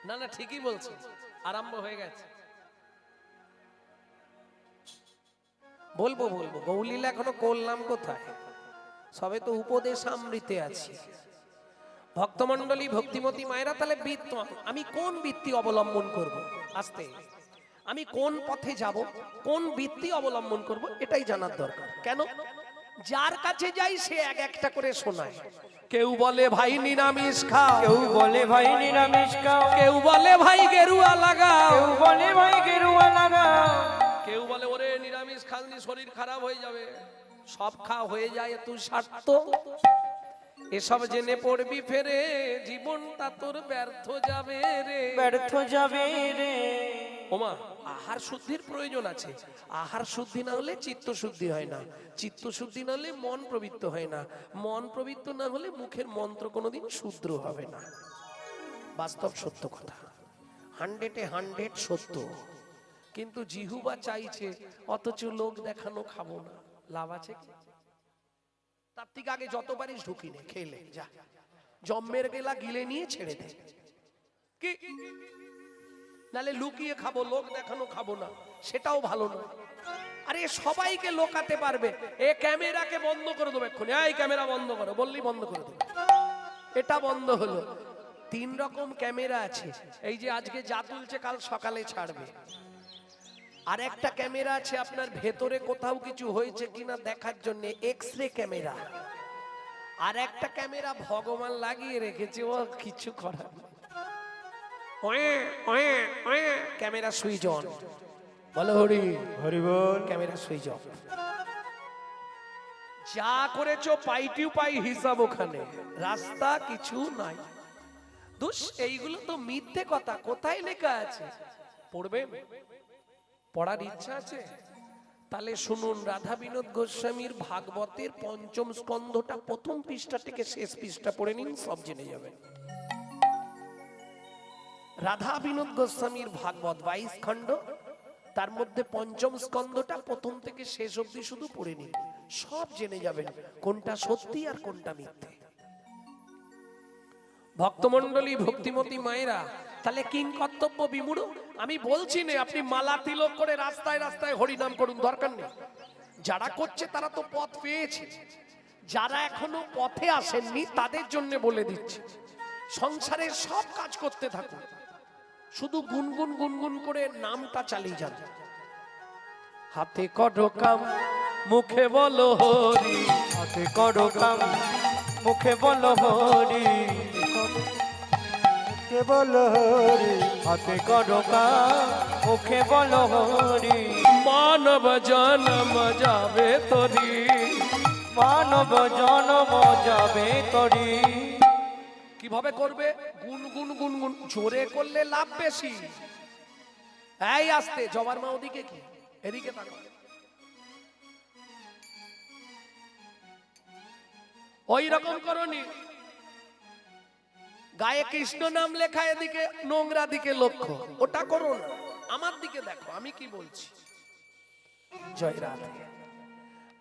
না না ঠিকই বলছে, আরম্ভ হয়ে গেছে। বলবো বলবো, গৌলীলা এখনো করলাম কোথায়? সবে তো উপদেশ আমৃতে আছি। ভক্তমণ্ডলী, ভক্তিমতী মায়েরা, তাহলে বৃত্ত আমি কোন বৃত্তি অবলম্বন করব? আস্তে, আমি কোন পথে যাব, কোন বৃত্তি অবলম্বন করব, এটাই জানার দরকার। কেন? যার কাছে যাই সে এক একটা করে শোনায়। কেউ বলে ভাই নিরামিষ খাও, কেউ বলে ভাই নিরামিষ খাও, কেউ বলে ভাই গেরুয়া লাগাও, কেউ বলে ভাই গেরুয়া লাগাও, কেউ বলে ওরে নিরামিষ খালনি শরীর খারাপ হয়ে যাবে। সব খাওয়া হয়ে যায়, তুই স্বার্থ। এসব জেনে পড়বি ফেরে, জীবনটা তোর ব্যর্থ যাবে রে, ব্যর্থ যাবে রে। ওমা, আহার শুদ্ধির প্রয়োজন আছে। আহার শুদ্ধি না হলে চিত্ত শুদ্ধি হয় না, চিত্ত শুদ্ধি না হলে মন পবিত্র হয় না, মন পবিত্র না হলে মুখের মন্ত্র কোনোদিন শুদ্ধ হবে না। বাস্তব সত্য কথা, 100% সত্য। কিন্তু জিহুবা চাইছে, অথচ লোক দেখানো খাবো না। লাভ আছে কি? তার থেকে আগে যত পারিস ঢুকি নে, খেলে যা, জম্মের গেলা গিলে নিয়ে ছেড়ে দে। কি নালে লুকিয়ে খাবো, লোক দেখানো খাবো না, সেটাও ভালো না। আরে সবাইকে লোকাতে পারবে। এ ক্যামেরাকে বন্ধ করে দেবে এক্ষুনি, এই ক্যামেরা বন্ধ করো বললি বন্ধ করে দেবে। এটা বন্ধ হলো। 3 রকম ক্যামেরা আছে। এই যে আজকে যা তুলছে কাল সকালে ছাড়বে। আর একটা ক্যামেরা আছে আপনার ভেতরে কোথাও কিছু হয়েছে কিনা দেখার জন্য, এক্সরে ক্যামেরা। আর একটা ক্যামেরা ভগবান লাগিয়ে রেখেছে, ও কিছু করার নেই। ক্যামেরা সুইচ অন, বলো হরি হরি বল। Camera switch off. যা করেছো পাইটিউ পাই হিসাব, ওখানে রাস্তা কিছু নাই। দুষ, এইগুলো তো মিথ্যে কথা। কোথায় লেখা আছে? পড়বেন? পড়ার ইচ্ছা আছে? তাহলে শুনুন, রাধা বিনোদ গোস্বামীর ভাগবতের 5ম স্কন্ধটা 1ম পৃষ্ঠা থেকে শেষ পৃষ্ঠা পড়ে নিন, সব জেনে যাবেন। রাধা বিনোদ গোস্বামীর ভাগবত 22 খণ্ড, তার মধ্যে 5ম স্কন্ধটা 1ম থেকে শেষ অবধি শুধু পড়ে নিন, সব জেনে যাবেন কোনটা সত্যি আর কোনটা মিথ্যে। ভক্তমণ্ডলী, ভক্তিমতী মায়েরা, তাহলে কিং কর্তব্য বিমূঢ়। আমি বলছি না আপনি মালা তিলক করে রাস্তায় রাস্তায় হরিনাম করুন, দরকার নেই। যারা করছে তারা তো পথ পেয়েছে, যারা এখনো পথে আসেননি তাদের জন্য বলে দিচ্ছি, সংসারের সব কাজ করতে থাকুন, শুধু গুনগুন গুনগুন করে নামটা চালিয়ে যান। হাতে করো কাম, মুখে বলো হরি, হাতে করো কাম, মুখে বলো হরি, কেবল হরি। হাতে করো কাম, মুখে বলো হরি। মানব জন্ম যাবে তোরি, মানব জনম যাবে তরি। কিভাবে করবে? গুনগুন গুনগুন, জোরে করলে লাভ বেশি। এই আসতে, জবার মা ওদিকে কি, এদিকে তাকাও। ওই রকম করনি, গায়ে কৃষ্ণ নাম লেখা, এদিকে নোংরা দিকে লক্ষ্য, ওটা করো না, আমার দিকে দেখো আমি কি বলছি। জয় রাধে।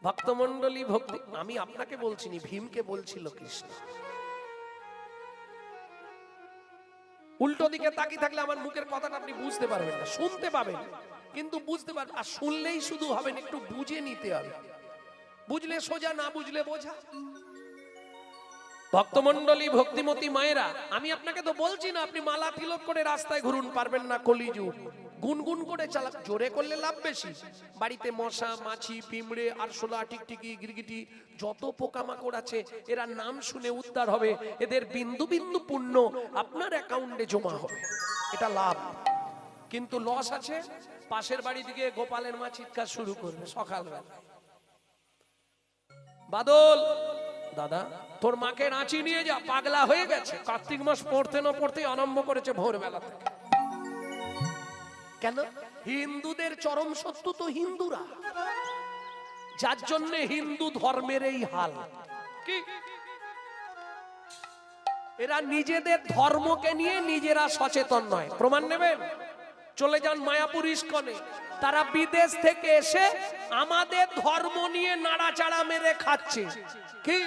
ভক্তমণ্ডলী ভক্তি, আমি আপনাকে বলছিনি, ভীমকে বলছিল কৃষ্ণ। উল্টো দিকে তাকিয়ে থাকলে আমার মুখের কথাটা আপনি বুঝতে পারবেন না, শুনতে পাবেন কিন্তু বুঝতে পারবেন, আর শুনলেই শুধু হবেন, একটু বুঝে নিতে হবে, বুঝলে সোজা, না বুঝলে বোঝা। ভক্তমণ্ডলী ভক্তিমতী মায়েরা, আমি আপনাকে তো বলছি না আপনি মালা তিলক করে রাস্তায় ঘুরুন, পারবেন না, কলিযুগ। গুনগুন করে চালা, জোরে করলে লাভ বেশি। বাড়িতে মশা মাছি পিঁমড়ে আরশোলা টিকটিকি গিরগিটি যত পোকামাকড় আছে, এরা নাম শুনে উদ্ধার হবে, এদের বিন্দু বিন্দু পুণ্য আপনার অ্যাকাউন্টে জমা হবে, এটা লাভ। কিন্তু লস আছে, পাশের বাড়ি দিকে গোপালের মা চিৎকার শুরু করবে সকালবেলা, বাদল দাদা তোর মাকে রাঁচি নিয়ে যা, পাগলা হয়ে গেছে, কার্তিক মাস পড়তে না পড়তে আরম্ভ করেছে ভোরবেলা থেকে। কেন? হিন্দুদের চরম শত্রু তো হিন্দুরা, যার জন্য হিন্দু ধর্মের এই হাল। কি এরা নিজেদের ধর্মকে নিয়ে নিজেরা সচেতন নয়, প্রমাণ নেবেন? চলে যান মায়াপুর ইস্কনে, তারা বিদেশ থেকে এসে আমাদের ধর্ম নিয়ে নাড়াচাড়া মেরে খাচ্ছে, কি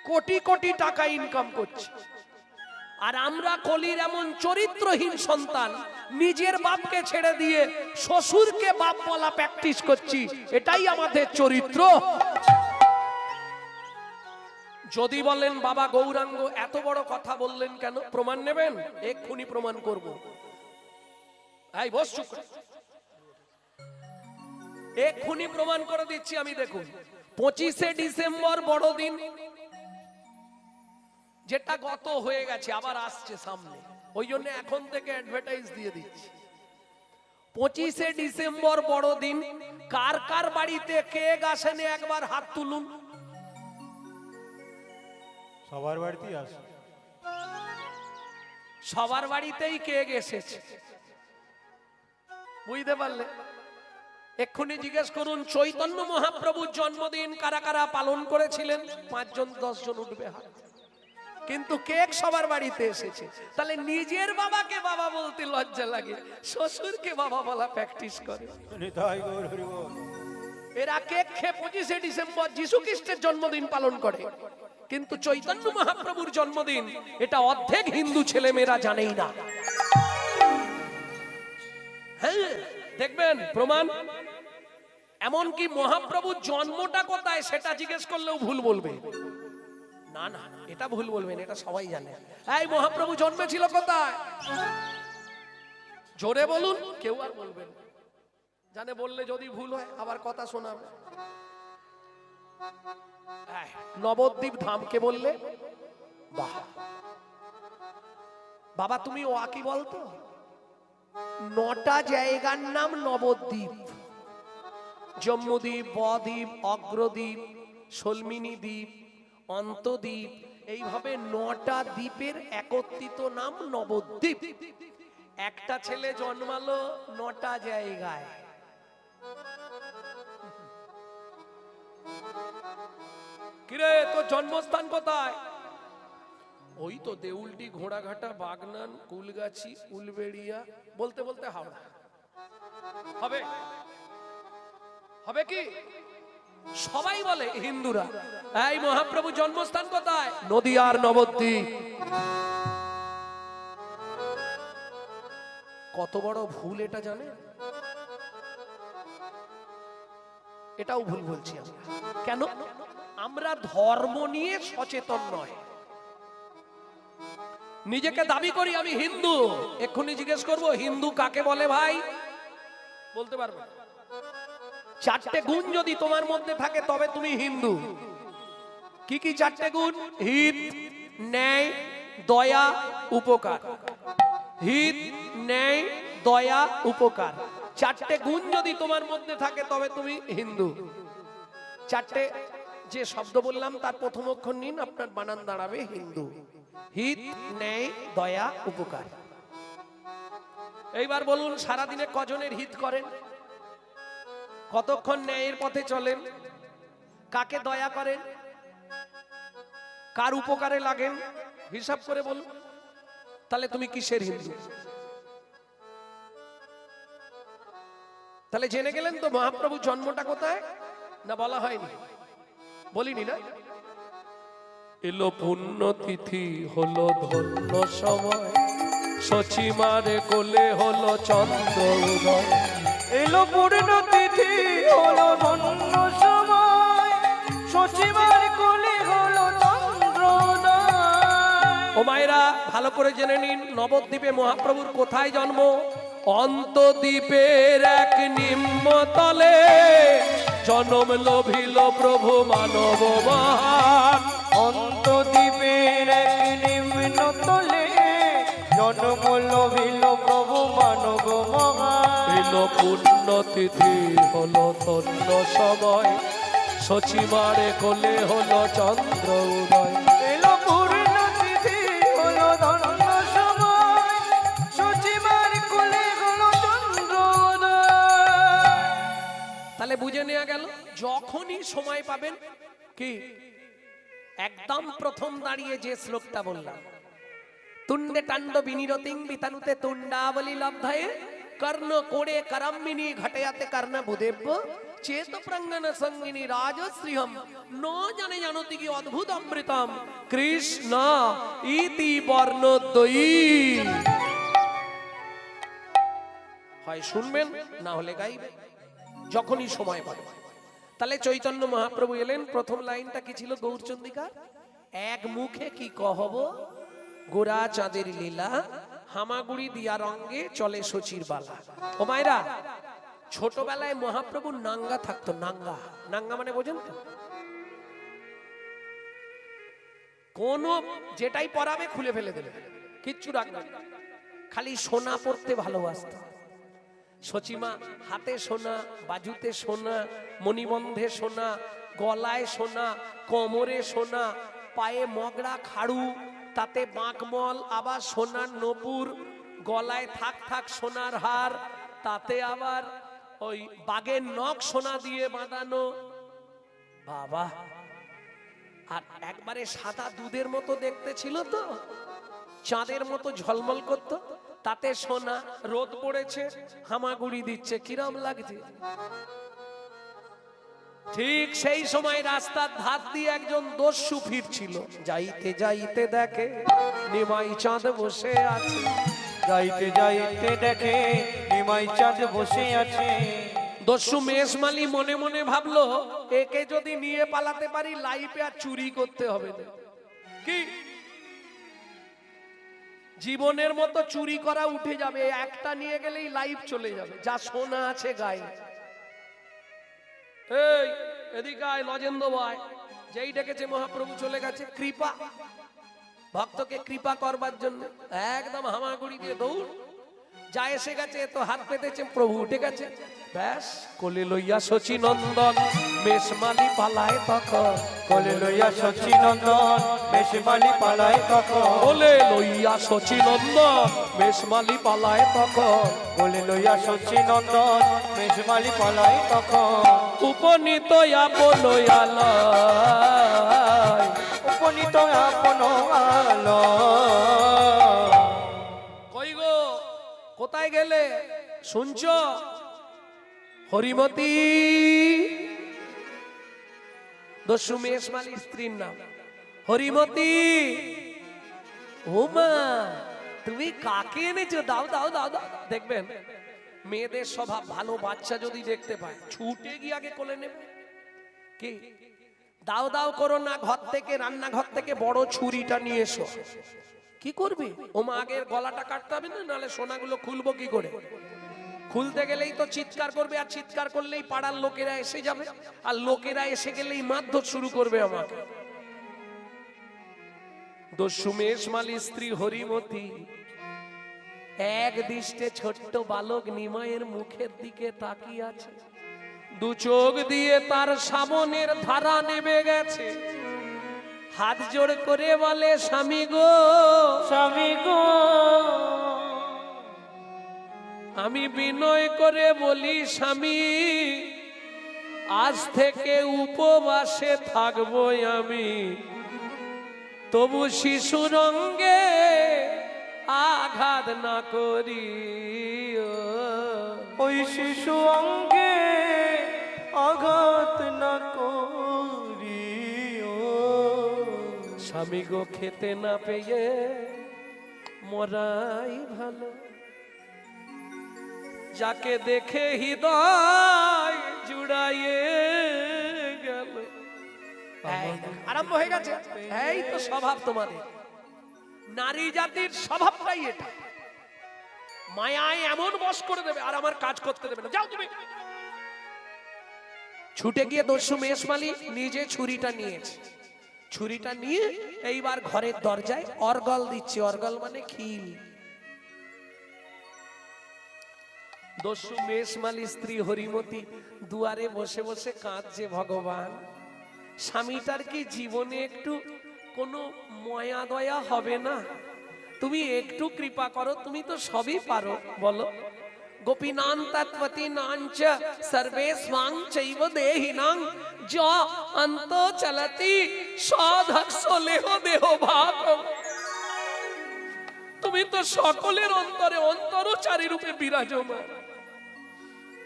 কোটি কোটি টাকা ইনকাম করছে। আর আমরা কলির এমন চরিত্রহীন সন্তান, নিজের বাপকে ছেড়ে দিয়ে শ্বশুরকে বাপ বলা প্র্যাকটিস করছি, এটাই আমাদের চরিত্র। যদি বলেন বাবা গৌরাঙ্গ এত বড় কথা বললেন কেন, প্রমাণ নেবেন? এক্ষুনি প্রমাণ করব। এই বস চুপ কর। এক্ষুনি প্রমাণ করে দিচ্ছি আমি। দেখুন 25শে ডিসেম্বর বড়দিন, যেটা গত হয়ে গেছে, আবার আসছে সামনে, ওই জন্য এখন থেকে অ্যাডভার্টাইজ দিয়ে দিচ্ছি। 25শে ডিসেম্বর বড়দিন কার কার বাড়িতে কেক আসেনি একবার হাত তুলুন। সবার বাড়িতেই আসে। সবার বাড়িতেই কেক এসেছে, বুঝতে পারলে? এক্ষুনি জিজ্ঞেস করুন চৈতন্য মহাপ্রভুর জন্মদিন কারা কারা পালন করেছিলেন, 5 জন 10 জন উঠবে হাত। কিন্তু কেক সবার বাড়িতে এসেছে। তাহলে নিজের বাবাকে বাবা বলতে লজ্জা লাগে, শ্বশুরকে বাবা বলা প্র্যাকটিস করে। নিতাই গৌর হরি বল। এরা কেক খেয়ে 25শে ডিসেম্বর যিশু খ্রিস্টের জন্মদিন পালন করে, কিন্তু চৈতন্য মহাপ্রভুর জন্মদিন এটা অর্ধেক হিন্দু ছেলে মেয়েরা জানেই না। হ্যাঁ দেখবেন প্রমাণ। এমনকি মহাপ্রভুর জন্মটা কোথায় সেটা জিজ্ঞেস করলেও ভুল বলবে। না না এটা ভুল বলবেন, এটা সবাই জানে। এই মহাপ্রভু জন্মেছিল কোথায়, জোরে বলুন। কেউ আর বলবেন জানে, বললে যদি ভুল হয় আবার কথা শোনাবে। নবদ্বীপ ধামকে বললে বাহ, বাবা তুমি ও কি বলতো, 9টা জায়গার নাম নবদ্বীপ, জম্মুদ্বীপ, বদ্বীপ, অগ্রদ্বীপ, সলমিনী দ্বীপ, অন্তদ্বীপ, এইভাবে 9টা দ্বীপের একত্রিত নাম নবদ্বীপ। একটা ছেলে জন্মালো 9টা জায়গায়। কিরে তোর জন্মস্থান কোথায়? ওই তো দেউলটি, ঘোড়াঘাটা, বাগনান, কুলগাছি, উলবেড়িয়া, বলতে বলতে হাওড়া। হবে হবে কি? সবাই বলে হিন্দুরা। এই মহাপ্রভু জন্মস্থান কোথায়? নদিয়ার নবদ্বীপ। কত বড় ভুল এটা জানে? এটাও ভুল বলছি আমরা। কেন? আমরা ধর্ম নিয়ে সচেতন নয়। নিজেকে দাবি করি আমি হিন্দু, এক্ষুনি জিজ্ঞেস করবো হিন্দু কাকে বলে ভাই, বলতে পারবে? 4টে গুণ যদি তোমার মধ্যে থাকে তবে তুমি হিন্দু। কি কি 4টে গুণ? হিত, ন্যায়, দয়া, উপকার। হিত, ন্যায়, দয়া, উপকার, 4টে গুণ যদি তোমার মধ্যে থাকে তবে তুমি হিন্দু। 4টে যে শব্দ বললাম তার প্রথম অক্ষর নিন, আপনার বানান দাঁড়াবে হিন্দু। হিত, ন্যায়, দয়া, উপকার। এইবার বলুন সারাদিনে কজনের হিত করেন? কতক্ষণ ন্যায়ের পথে চলেন? কাকে দয়া করেন? কার উপকারে লাগেন? হিসাব করে বলুন। তাহলে তুমি কিসের হিন্দু? তাহলে জেনে গেলেন তো মহাপ্রভু জন্মটা কোথায়? না বলা হয়নি, বলিনি না? এলো পুণ্যতিথি হলো ধন্য সময়, সচিমারে কোলে হলো চন্দ্র উদয়। এলো পূর্ণ তিথি হলো ধন্য সময়, সচিবার কোলে হলো চন্দ্রোদয়। ও মায়েরা ভালো করে জেনে নিন, নবদ্বীপে মহাপ্রভুর কোথায় জন্ম? অন্তদ্বীপের এক নিম্নতলে জনম লভিল প্রভু মানব মহান। অন্তদ্বীপের এক নিম্নতলে জন্ম লভিল প্রভু মানব মহান। এলো পুণ্যতিথি হলো ধন্য সময়, সচিমারে কোলে হলো চন্দ্র উদয়। এলো পূর্ণ তিথি হলো ধন্য সময়, সচিবার কোলে হলো চন্দ্রোদয়। তাহলে বুঝে নেওয়া গেল, যখনই সময় পাবেন কি একদম প্রথম দাঁড়িয়ে যে শ্লোকটা বললাম, তুণ্ডে টাণ্ড বিনিরতিং বিতানুতে তুণ্ডাবলী লব্ধায়ে কর্ণ কোড়ে করম্মিনী ঘটয়াতে কর্ণ বুদেব্য চেত প্রাঙ্গন সঙ্গিনী রাজশ্রীহম ন জানে জানতি কি অদ্ভুত অমৃতম কৃষ্ণ ইতি বর্ণদ্বয়ী। হয় শুনবেন না হলে গাইবেন যখনই সময় পাবেন। তাহলে চৈতন্য মহাপ্রভু এলেন, প্রথম লাইনটা কি ছিল গৌরচন্দ্রিকার? এক মুখে কি কহব গোরা চাঁদের লীলা, হামাগুড়ি দিয়া রঙ্গে চলে শচীর বালা। ও মায়েরা, ছোটবেলায় মহাপ্রভু নাঙ্গা থাকতো। নাঙ্গা, নাঙ্গা মানে বোঝেন তো? কোন যেটাই পরাবে খুলে ফেলে দেবে, কিচ্ছু রাখবে না, খালি সোনা পড়তে ভালোবাসত। সচিমা হাতে সোনা, বাজুতে সোনা, মণিবন্ধে সোনা, গলায় সোনা, কোমরে সোনা, পায়ে মগরা খাড়ু, তাতে বাঁকমল, আবার সোনার নপুর, গলায় থাক থাক সোনার হার, তাতে আবার ওই বাঘের নখ সোনা দিয়ে বাঁধানো। বাবা, আর একবারে সাদা দুধের মতো দেখতে ছিল তো, চাঁদের মতো ঝলমল করতো, তাতে সোনা, রোদ পড়েছে হামাগুড়ি দিচ্ছে, কিরম লাগছে। ঠিক সেই সময় রাস্তার ধার দিয়ে একজন দস্যু ফিরছিল, যাইতে যাইতে দেখে নিমাই চাঁদ বসে আছে। যাইতে যাইতে দেখে নিমাই চাঁদ বসে আছে। দস্যু মেষমালি মনে মনে ভাবলো, একে যদি নিয়ে পালাতে পারি লাইফে আর চুরি করতে হবে না। কি জীবনের মতো চুরি করা উঠে যাবে, একটা নিয়ে গেলেই লাইফ চলে যাবে, যা সোনা আছে গায়ে। এই এদিকে আয় লজেন্দ্র ভাই, যেই ডেকেছে মহাপ্রভু চলে গেছে। কৃপা, ভক্তকে কৃপা করবার জন্য একদম হামাগুড়ি দিয়ে দৌড়, যা এসে গেছে তো হাত পেতেছে, প্রভু উঠে গেছে, ব্যাস কোলে লইয়া শচী নন্দন মেষমালি পালায় তখন। কোলে লইয়া শচী নন্দন মেষমালি পালায় তখন। কোলে লইয়া শচী নন্দন মেষমালি পালায় তখন। কোলে লইয়া শচী নন্দন মেষমালি পালায় তখন। উপনীত আপন আলয়, উপনীত আপন আলয়। কই গো, কোথায় গেলে শুনছ? হরিমতি, দস্যু মেষমালি স্ত্রীর নাম হরিমতি। ও মা, তুমি কাকে এনেছো? দাও দাও দাও দাও। দেখবেন মেয়েদের স্বভাব, ভালো বাচ্চা যদি দেখতে পায় ছুটে গিয়ে আগে কোলে নেবে। কি দাও দাও করো না, ঘর থেকে, রান্নাঘর থেকে বড় ছুরিটা নিয়ে এসো। কি করবে? ও মা, আগের গলাটা কাটতে হবে না, নাহলে সোনাগুলো খুলবো কি করে? খুলতে গেলেই তো চিৎকার করবে, আর চিৎকার করলেই পাড়ার লোকেরা এসে যাবে, আর লোকেরা এসে গেলেই মারধর শুরু করবে আমাকে। দস্যু মেষমালি স্ত্রী হরিমতি এক দৃষ্টে ছোট্ট বালক নিমাইয়ের মুখের দিকে তাকিয়ে আছে। দু চোখ দিয়ে তার সামনের ধারা নেমে গেছে। হাত জোড় করে বলে, স্বামী গো, স্বামী গো, আমি বিনয় করে বলি স্বামী, আজ থেকে উপবাসে থাকবো আমি, তবু শিশুর অঙ্গে আঘাত না করি ওই শিশু অঙ্গে আঘাত না করিও। স্বামী গো খেতে না পেয়ে মরাই ভালো, যাকে দেখে হৃদয় জুড়াইয়ে গেল। আরম্ভ হয়ে গেছে। এই তো স্বভাব তোমাদের, নারী জাতির স্বভাবটাই এটা। মায়ায় এমন বশ করে দেবে আর আমার কাজ করতে দেবে না, যাও তুমি। ছুটে গিয়ে দস্যু মেষমালি নিজে ছুরিটা নিয়েছে, ছুরিটা নিয়ে এইবার ঘরের দরজায় অর্গল দিচ্ছে। অর্গল মানে খিল। দস্যু মেষমালি স্ত্রী হরিমতি দুয়ারে বসে বসে কাঁদছে, ভগবান স্বামীটার কি জীবনে একটু কোনো ময়া দয়া হবে না? তুমি একটু কৃপা করো, তুমি তো সবই পারো, বলো। গোপীনাং তৎপতি নাঞ্চ সর্বে স্বাং চৈব দেহিনাং য অন্ত চলতি সাধক্ষ লেহ দেহ ভাগ। তুমি তো সকলের অন্তরে অন্তরচারী রূপে বিরাজমান।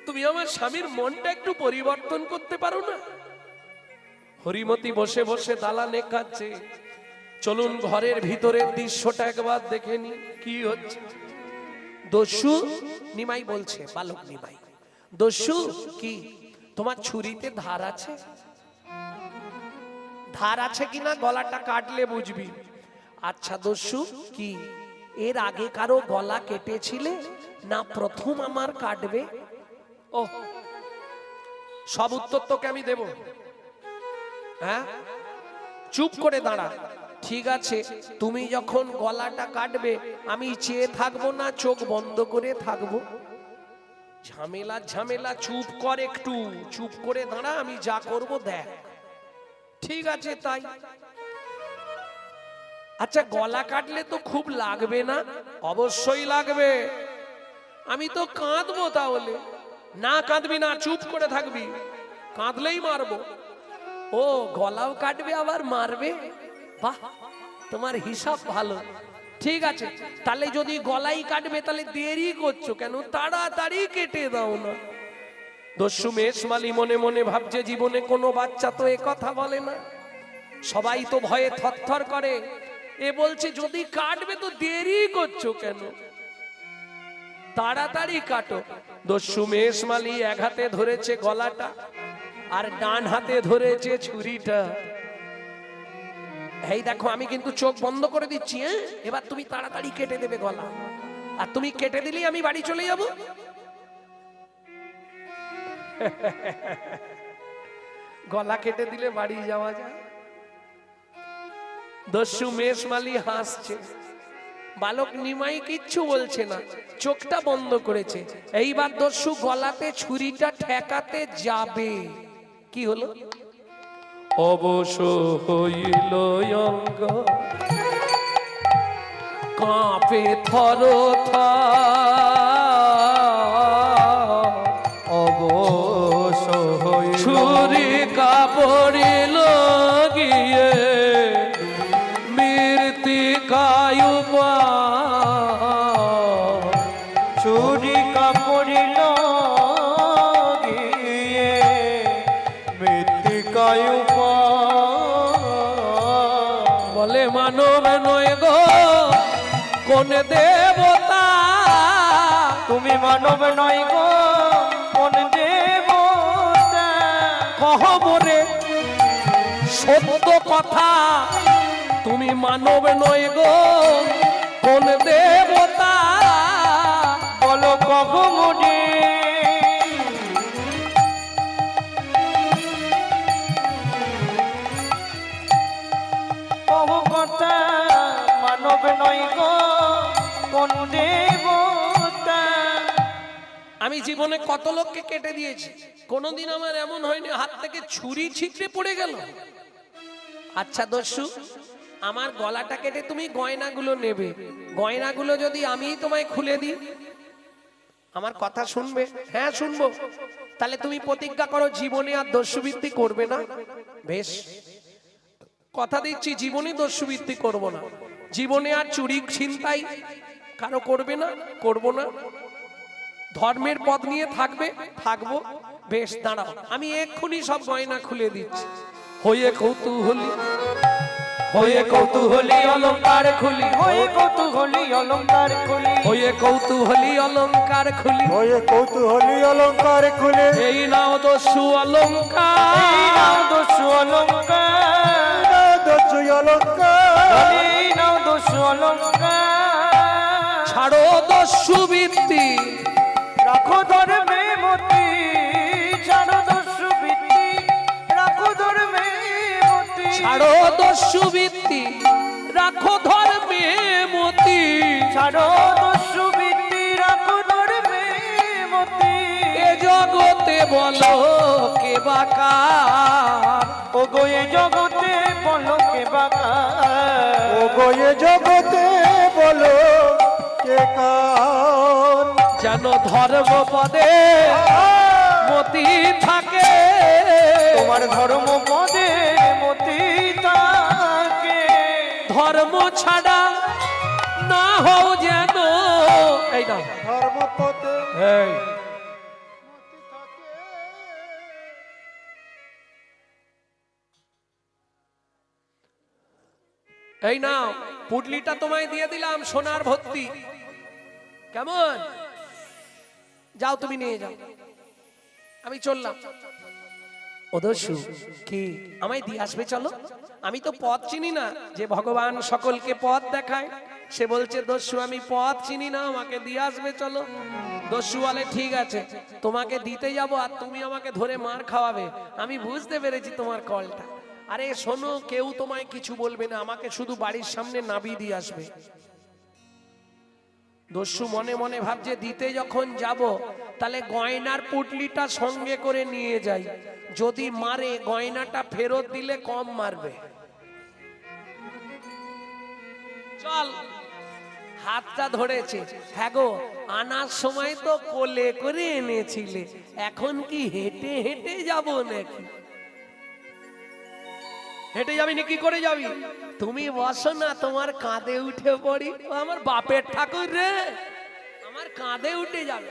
তুমি আমার স্বামীর মনটা একটু পরিবর্তন করতে পারো না? হরিমতি বসে বসে দালানে কাঁদছে। চলুন ঘরের ভিতরের দৃশ্যটা একবার দেখে নি কি হচ্ছে। দস্যু নিমাই বলছে, বালক নিমাই, দস্যু কি তোমার ছুরিতে ধার আছে? ধার আছে কিনা গলাটা কাটলে বুঝবি। আচ্ছা দস্যু কি এর আগে কারো গলা কেটেছিলে না প্রথম আমার কাটবে? ও, সব উত্তর তোকে আমি দেব। হ্যাঁ, চুপ করে দাঁড়া। ঠিক আছে, তুমি যখন গলাটা কাটবে আমি চেয়ে থাকবো না, চোখ বন্ধ করে থাকবো? ঝামেলা ঝামেলা, চুপ কর, একটু চুপ করে দাঁড়া, আমি যা করব দেখ। ঠিক আছে তাই। আচ্ছা গলা কাটলে তো খুব লাগবে না? অবশ্যই লাগবে। আমি তো কাঁদবো তাহলে। না কাঁদবি না, চুপ করে থাকবি, কাঁদলেই মারবো। ও, গলাও কাটবে আবার মারবে? বাহ, তোমার হিসাব ভালো। ঠিক আছে, তাহলে যদি গলাই কাটবে তাহলে দেরি করছো কেন? তাড়াতাড়ি কেটে দাও না। দস্যু মেষমালি মনে মনে ভাবছে, জীবনে কোনো বাচ্চা তো এ কথা বলে না, সবাই তো ভয়ে থরথর করে। এ বলছে যদি কাটবে তো দেরি করছো কেন, তাড়াতাড়ি কাটো। দস্যু মেষমালি এক হাতে ধরেছে গলাটা আর ডান হাতে ধরেছে ছুরিটা। এই দেখো, আমি কিন্তু চোখ বন্ধ করে দিচ্ছি। হ্যাঁ, এবার তুমি তাড়াতাড়ি কেটে দেবে গলা, আর তুমি কেটে দিলেই আমি বাড়ি চলে যাব। গলা কেটে দিলে বাড়ি যাওয়া যায়। দস্যু মেষমালি হাসছে, বালক নিমাই কিচ্ছু বলছে না, চোখটা বন্ধ করেছে। এইবার দস্যু গলাতে ছুরিটা ঠেকাতে যাবে। কি হলো? অবশ্য হইল অঙ্গ, কাঁপে থরথর। অবশ্য হইল ছুরি কাপড়িল গিয়ে মৃত্তিকায় পায়। ছুরি কাপড়িল গিয়ে মৃত্তিকায় পায়। বলে মানব নয় গো কোন দেবতা, তুমি মানব নয় গো কোন দেবতা। কহ মোরে সত্য কথা, তুমি মানব নয় গো কোন দেবতা। বলো কহ মোরে কহ কথা, মানব নয় গো কোন দেবতা। আমি জীবনে কত লোককে কেটে দিয়েছি, কোনোদিন আমার এমন হয়নি হাত থেকে ছুরি ছিটকে পড়ে গেল। আচ্ছা দস্যু, আমার গলাটা কেটে তুমি গয়নাগুলো নেবে, গয়নাগুলো যদি আমি তোমায় খুলে দিই আমার কথা শুনবে? হ্যাঁ শুনবো। তাহলে তুমি প্রতিজ্ঞা করো জীবনে আর দস্যুবৃত্তি করবে না। বেশ, কথা দিচ্ছি জীবনে দস্যুবৃত্তি করব না। জীবনে আর চুরি ছিনতাই কারো করবে না, করব না, ধর্মের পথ নিয়ে থাকবে, থাকবো। বেশ দাঁড়াও, আমি এক্ষুনি সব গয়না খুলে দিচ্ছি। হয়ে কৌতূহলী, হয়ে কৌতূহলী অলংকার খুলি, হয়ে কৌতূহলী অলংকার খুলি, হয়ে কৌতূহলী অলংকার খুলি, হয়ে কৌতূহলী অলঙ্কার খুলে এই নাও দস্যু অলংকার, এই নাও দস্যু অলংকার, দস্যু অলঙ্কার এই নাও দস্যু অলংকার। ছাড়ো দস্যু বৃত্তি, রাখো ধর্মে মতি, ছাড়ো দস্যু বৃত্তি, রাখো ধর্মে মতি, ছাড়ো দস্যু বৃত্তি, রাখো ধর্মে মতি। ছাড়ো দস্যু বৃত্তি, রাখো ধর্মে মতি। এ জগতে বলো কে বাকার, ও গো এ জগতে বলো কে বাঁকা, ও গোয়ে জগতে বলো কে কার যেন ধর্ম পদে মতি থাকে, তোমার ধর্ম পদে মতি থাকে। ধর্ম ছাড়া না হও যেন, এই না ধর্মপথে এই এই নাও পুটলিটা তোমায় দিয়ে দিলাম, সোনার ভর্তি। কেমন? যাও তুমি নিয়ে যাও, আমি চললাম। ও দস্যু, কি আমায় দিয়ে আসবে? চলো, আমি তো পথ চিনি না, যে ভগবান সকলকে পথ দেখায় সে বলছে দস্যু আমি পথ চিনি না, আমাকে দিয়ে আসবে চলো। দস্যু বলে ঠিক আছে, তোমাকে দিতে যাব আর তুমি আমাকে ধরে মার খাওয়াবে। আমি বুঝতে পেরেছি তোমার কলটা। আরে শোনো, কেউ তোমায় কিছু বলবে না, আমাকে শুধু বাড়ির সামনে নামিয়ে দিয়ে আসবে। দস্যু মনে মনে ভাবছে দিতে যখন যাব তাহলে গয়নার পুটলিটা সঙ্গে করে নিয়ে যাই, যদি মারে গয়নাটা ফেরত দিলে কম মারবে। চল, হাতটা ধরেছে। হ্যাঁ গো, আনার সময় তো কোলে করে এনেছিলে, এখন কি হেঁটে হেঁটে যাব নাকি? হেঁটে যাবি না কি করে যাবি? তুমি বসো না, তোমার কাঁধে উঠে পড়ি। ও আমার বাপের ঠাকুর রে, আমার কাঁধে উঠে যাবে।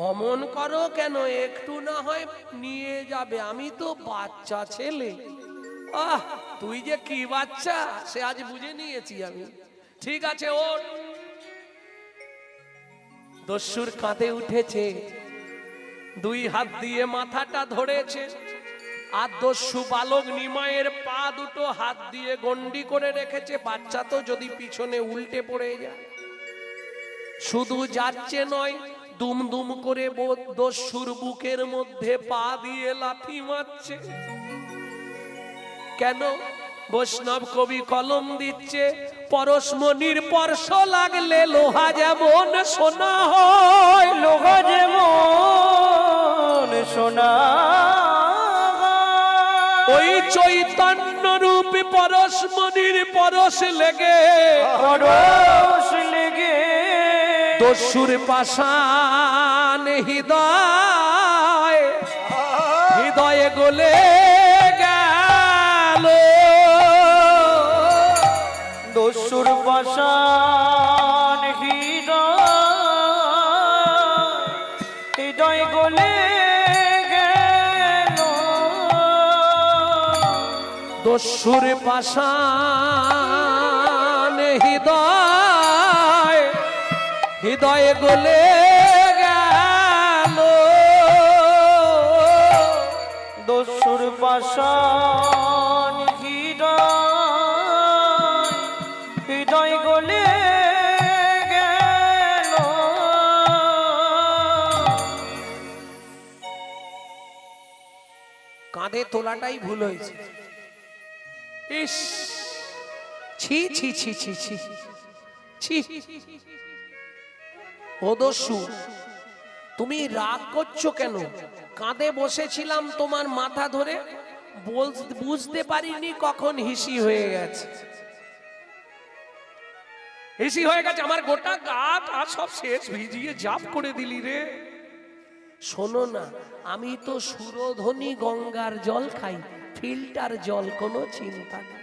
অমন করো কেন, একটু না হয় নিয়ে যাবে, আমি তো বাচ্চা ছেলে। আহ, তুই যে কি বাচ্চা সে আজ বুঝে নিয়েছি আমি। ঠিক আছে ওর। দস্যুর কাঁধে উঠেছে, দুই হাত দিয়ে মাথাটা ধরেছে, আর দস্যু বালক নিমায়ের পা দুটো হাত দিয়ে গন্ডি করে রেখেছে। বাচ্চা তো যদি পিছনে উল্টে পড়ে যায়। শুধু যাচ্ছে নয়, দুম দুম করে দস্যুর বুকের মধ্যে পা দিয়ে লাথি মারছে। কেন? বৈষ্ণব কবি কলম দিচ্ছে, পরশমণির স্পর্শ লাগলে লোহা যেমন সোনা হয়, লোহা যেমন সোনা, ওই চৈতন্য রূপী পরশমণির পরশ লেগে পরশ লেগে দস্যুর পাষাণ হৃদয় হৃদয়ে গলে গেল। দস্যুর পাষাণ হৃদয় গলে গেল, দস্যুর পাষাণ হৃদয়ে গলে গেল। দস্যুর পাষাণ হৃদয় গলে গেল। কাঁধে তোলাটাই ভুল হয়েছে। ইস, ছি ছি ছি ছি ছি ছি। ও দস্যু, তুমি রাগ করছো কেন? কাঁধে বসেছিলাম তোমার মাথা ধরে, বুঝতে পারিনি কখন হিসি হয়ে গেছে। হিসি হয়ে গেছে, আমার গোটা গা টা সব শেষ ভিজিয়ে জাপ করে দিলি রে। শোনো না, আমি তো সুরধনী গঙ্গার জল খাই, ফিল্টার জল, কোনো চিন্তা নেই।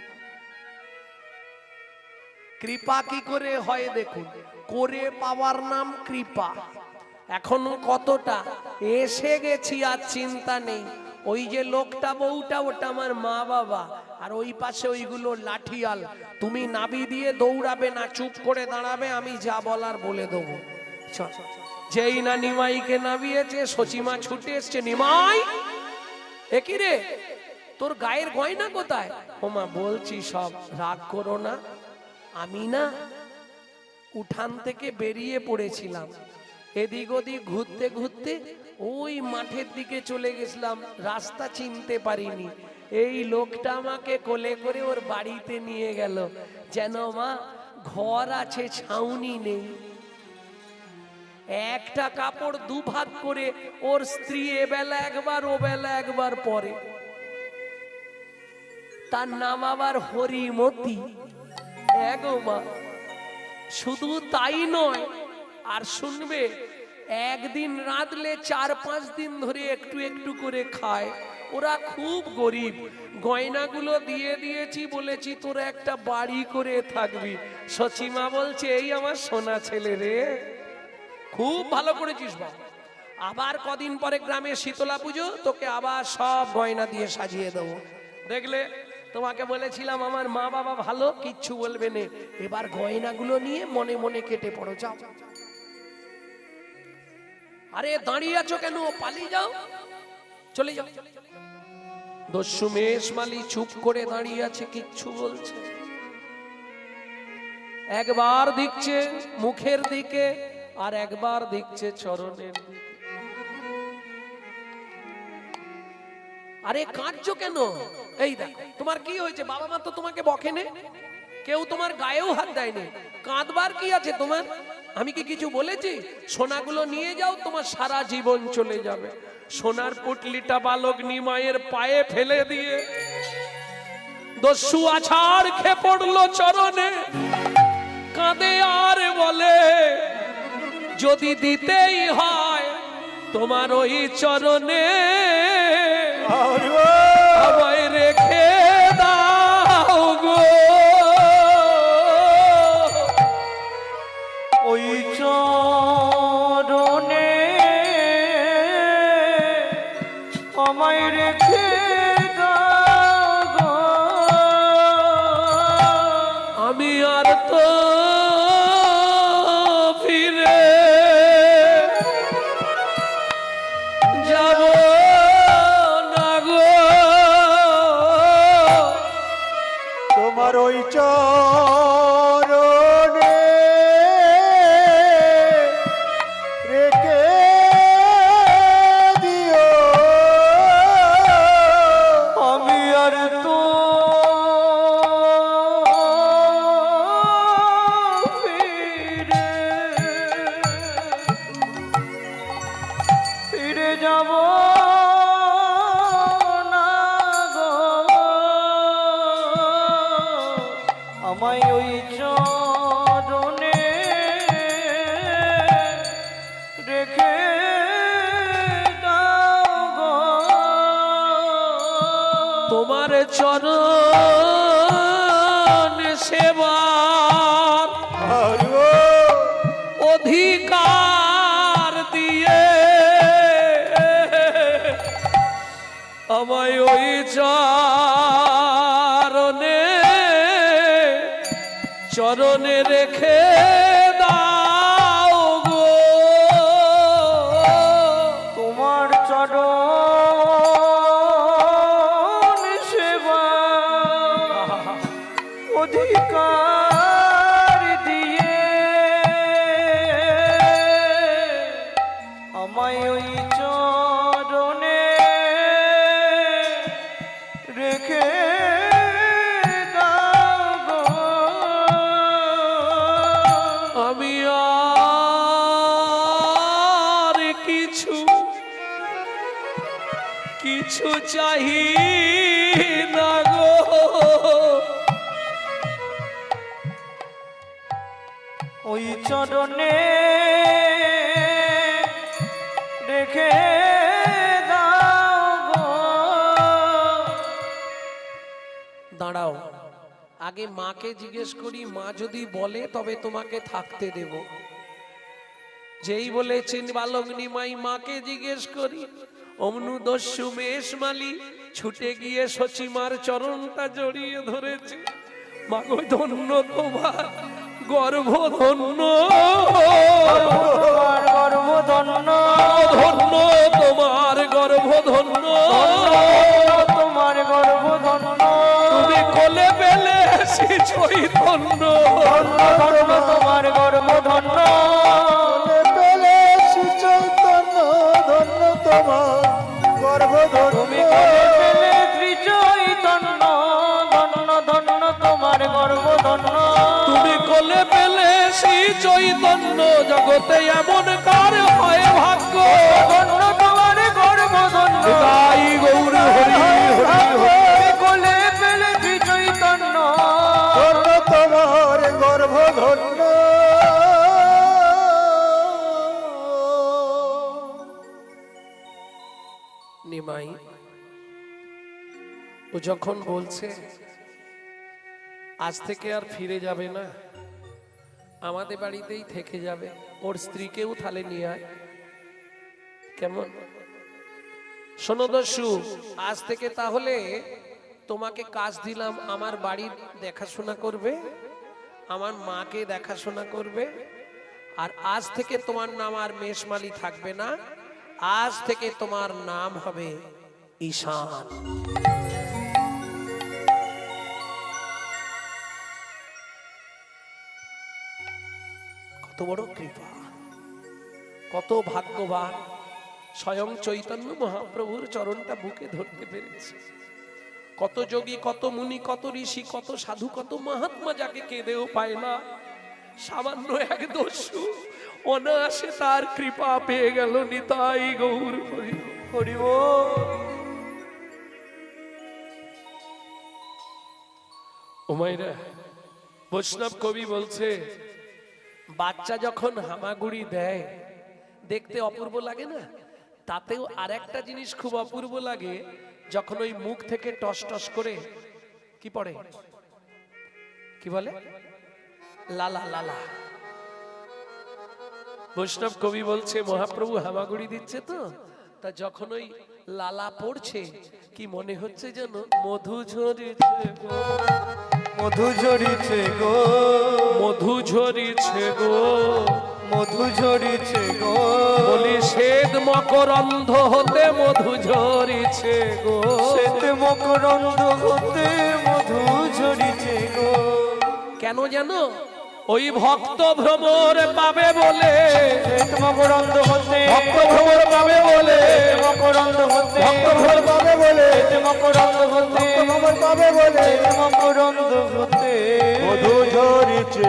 কৃপা কি করে হয় দেখুন, করে পাওয়ার নাম কৃপা। এখনো কতটা এসে গেছি আর চিন্তা নেই। ওই যে লোকটা বউটা ওটা আমার মা বাবা, আর ওই পাশে ওইগুলো লাঠিয়াল। তুমি নাবি দিয়ে দৌড়াবে না, চুপ করে দাঁড়াবে, আমি যা বলার বলে দেবো। চল। যেই না নিমাইকে নাবিয়েছে সচিমা ছুটে এসছে, নিমাই এ কি রে তোর গায়ের গয়না কোথায়? ওমা বলছি সব, রাগ করো না, আমি না উঠান থেকে বেরিয়ে পড়েছিলাম, এদিক ওদিক ঘুরতে ঘুরতে ওই মাঠের দিকে চলে গেছিলাম, রাস্তা চিনতে পারিনি। এই লোকটা আমাকে কোলে করে ওর বাড়িতে নিয়ে গেল, যেন মা ঘর আছে ছাউনি নেই। একটা কাপড় দুভাগ করে ওর স্ত্রী এ বেলা একবার ও বেলা একবার পরে। তার নাম আবার হরিমতি। এগো মা, শুধু তাই নয়, আর শুনবে, একদিন রাঁধলে 4-5 দিন ধরে একটু একটু করে খায়। ওরা খুব গরিব, গয়নাগুলো দিয়ে দিয়েছি, বলেছি তোরা একটা বাড়ি করে থাকবি। সচিমা বলছে এই আমার সোনা ছেলে রে, খুব ভালো করেছিস বাবা। আবার কদিন পরে গ্রামে শীতলা পুজো, তোকে আবার সব গয়না দিয়ে সাজিয়ে দেবো। দেখলে, তোমাকে বলেছিলাম আমার মা বাবা ভালো, কিচ্ছু বলবে না। এবার গয়নাগুলো নিয়ে মনে মনে কেটে পড়ো, যাও। আরে দাঁড়িয়ে আছো কেন, পালিয়ে যাও, চলে যাও। দস্যু মেষমালি চুপ করে দাঁড়িয়ে আছে, কিচ্ছু বলছে। একবার দেখছে মুখের দিকে, আর একবার দেখছে চরণের দিকে। আরে কাঁদছো কেন? এই দেখো তোমার কি হয়েছে, বাবা মা তো তোমাকে বকেনে, কেউ তোমার গায়েও হাত দেয়নি, কাঁদবার কি আছে তোমার? আমি কি কিছু বলেছি? সোনাগুলো নিয়ে যাও, তোমার সারা জীবন চলে যাবে। সোনার পুটলিটা বালক নিমাইয়ের পায়ে ফেলে দিয়ে দস্যু আছাড় খেয়ে পড়লো চরণে, কাঁদে আর বলে যদি দিতেই হয় তোমার ওই চরণে, আমায় রেখে দাও গো। ওই চরণে আমায় রেখে দাও গো। আমি আর তো ফিরে যাব না গো। তোমার ওই চরণে রেখে দিও, আমি আর তো ফিরে ফিরে যাব না গো। আমায় ওই চরণে রেখে দাও গো। তোমার চরণ সেবার অধিকার দিয়ে আমায় ওই চরণে রেখে দাও গো। তোমার চরণ সেবা অধিকার দিয়ে আমায় ওই চরণে রেখে দাও গো। আমি আর কিছু চাহি না গো। ওই চরণে রেখে দাও গো। দাঁড়াও, আগে মাকে জিজ্ঞেস করি, মা যদি বলে তবে তোমাকে থাকতে দেব। যেই বলেছেন বালক নিমাই মাকে জিজ্ঞেস করি, অমনু দস্যু মেষমালি ছুটে গিয়ে সচিমার চরণটা জড়িয়ে ধরেছে। মাগো ধন্য তোমার গর্ভ, ধন্য তোমার গর্ভ ধন্য, ধন্য তোমার গর্ভ, ধন্য তোমার গর্ভ ধন্য, তুমি কোলে পেলে সে চৈতন্য। ধন্য ধন্য তোমার গর্ভ ধন্য, পেলে শ্রী চৈতন্য ধন্য তোমার গর্ভ তুমি ধন্য। কোলে পেলে শ্রী চৈতন্য, ধন্য ধন্য তোমার গর্ভ ধন্য, তুমি কোলে পেলে শ্রী চৈতন্য, জগতে এমন কার হয় ভাগ্য। ধন্য তোমার গর্ভ ধন্য, তাই গৌর হরি হরি হরি। তুমি কোলে পেলে শ্রী চৈতন্য, ধন্য তোমার গর্ভ ধন্য। নিমাই ও যখন বলছে আজ থেকে আর ফিরে যাবে না, আমাদের বাড়িতেই থেকে যাবে, ওর স্ত্রীকেও থালে নিয়ে আয়। কেমন? শোনো দস্যু, আজ থেকে তাহলে তোমাকে কাজ দিলাম, আমার বাড়ির দেখাশোনা করবে, আমার মাকে দেখাশোনা করবে। আর আজ থেকে তোমার নাম আর মেষমালি থাকবে না, আজ থেকে তোমার নাম হবে ঈশান। কত বড় কৃপা, কত ভাগ্যবান, স্বয়ং চৈতন্য মহাপ্রভুর চরণটা বুকে ধরতে পেরেছে। কত যোগী, কত মুনি, কত ঋষি, কত সাধু, কত মহাত্মা যাকে কেঁদেও পায় না, সামান্য এক দস্যু অনায়াসে তার কৃপা পেয়ে গেল। নিতাই গৌর হরি হরি বল। ও মাইরা, বৈষ্ণব কবি বলছে, বাচ্চা যখন হামাগুড়ি দেয় দেখতে অপূর্ব লাগে না, তাতেও আর একটা জিনিস খুব অপূর্ব লাগে, যখন ওই মুখ থেকে টস টস করে কি পড়ে, কি বলে, লালা লালা। বৈষ্ণব কবি বলছে মহাপ্রভু হামাগুড়ি দিচ্ছে তো, তা যখন ওই লালা পড়ছে কি মনে হচ্ছে যেন মধু ঝরিছে গো, মধু ঝরিছে গো, মধু ঝরিছে গো, মধু ঝরিছে গো, বলি শ্বেত মকরন্ধ হতে মধু ঝরিছে গো, শ্বেত মকরন্দ হতে মধু ঝরিছে গো। কেন জানো? ওই ভক্ত ভ্রমর পাবে বলে, শ্বেত মকরন্দ হতে ভক্ত ভ্রমর পাবে বলে, শ্বেত মকরন্দ হতে ভক্ত ভোর পাবে বলে, শ্বেত মকরন্দ হতে ভক্ত ভ্রমর পাবে বলে, শ্বেত মকরন্দ হতে মধু ঝরিছে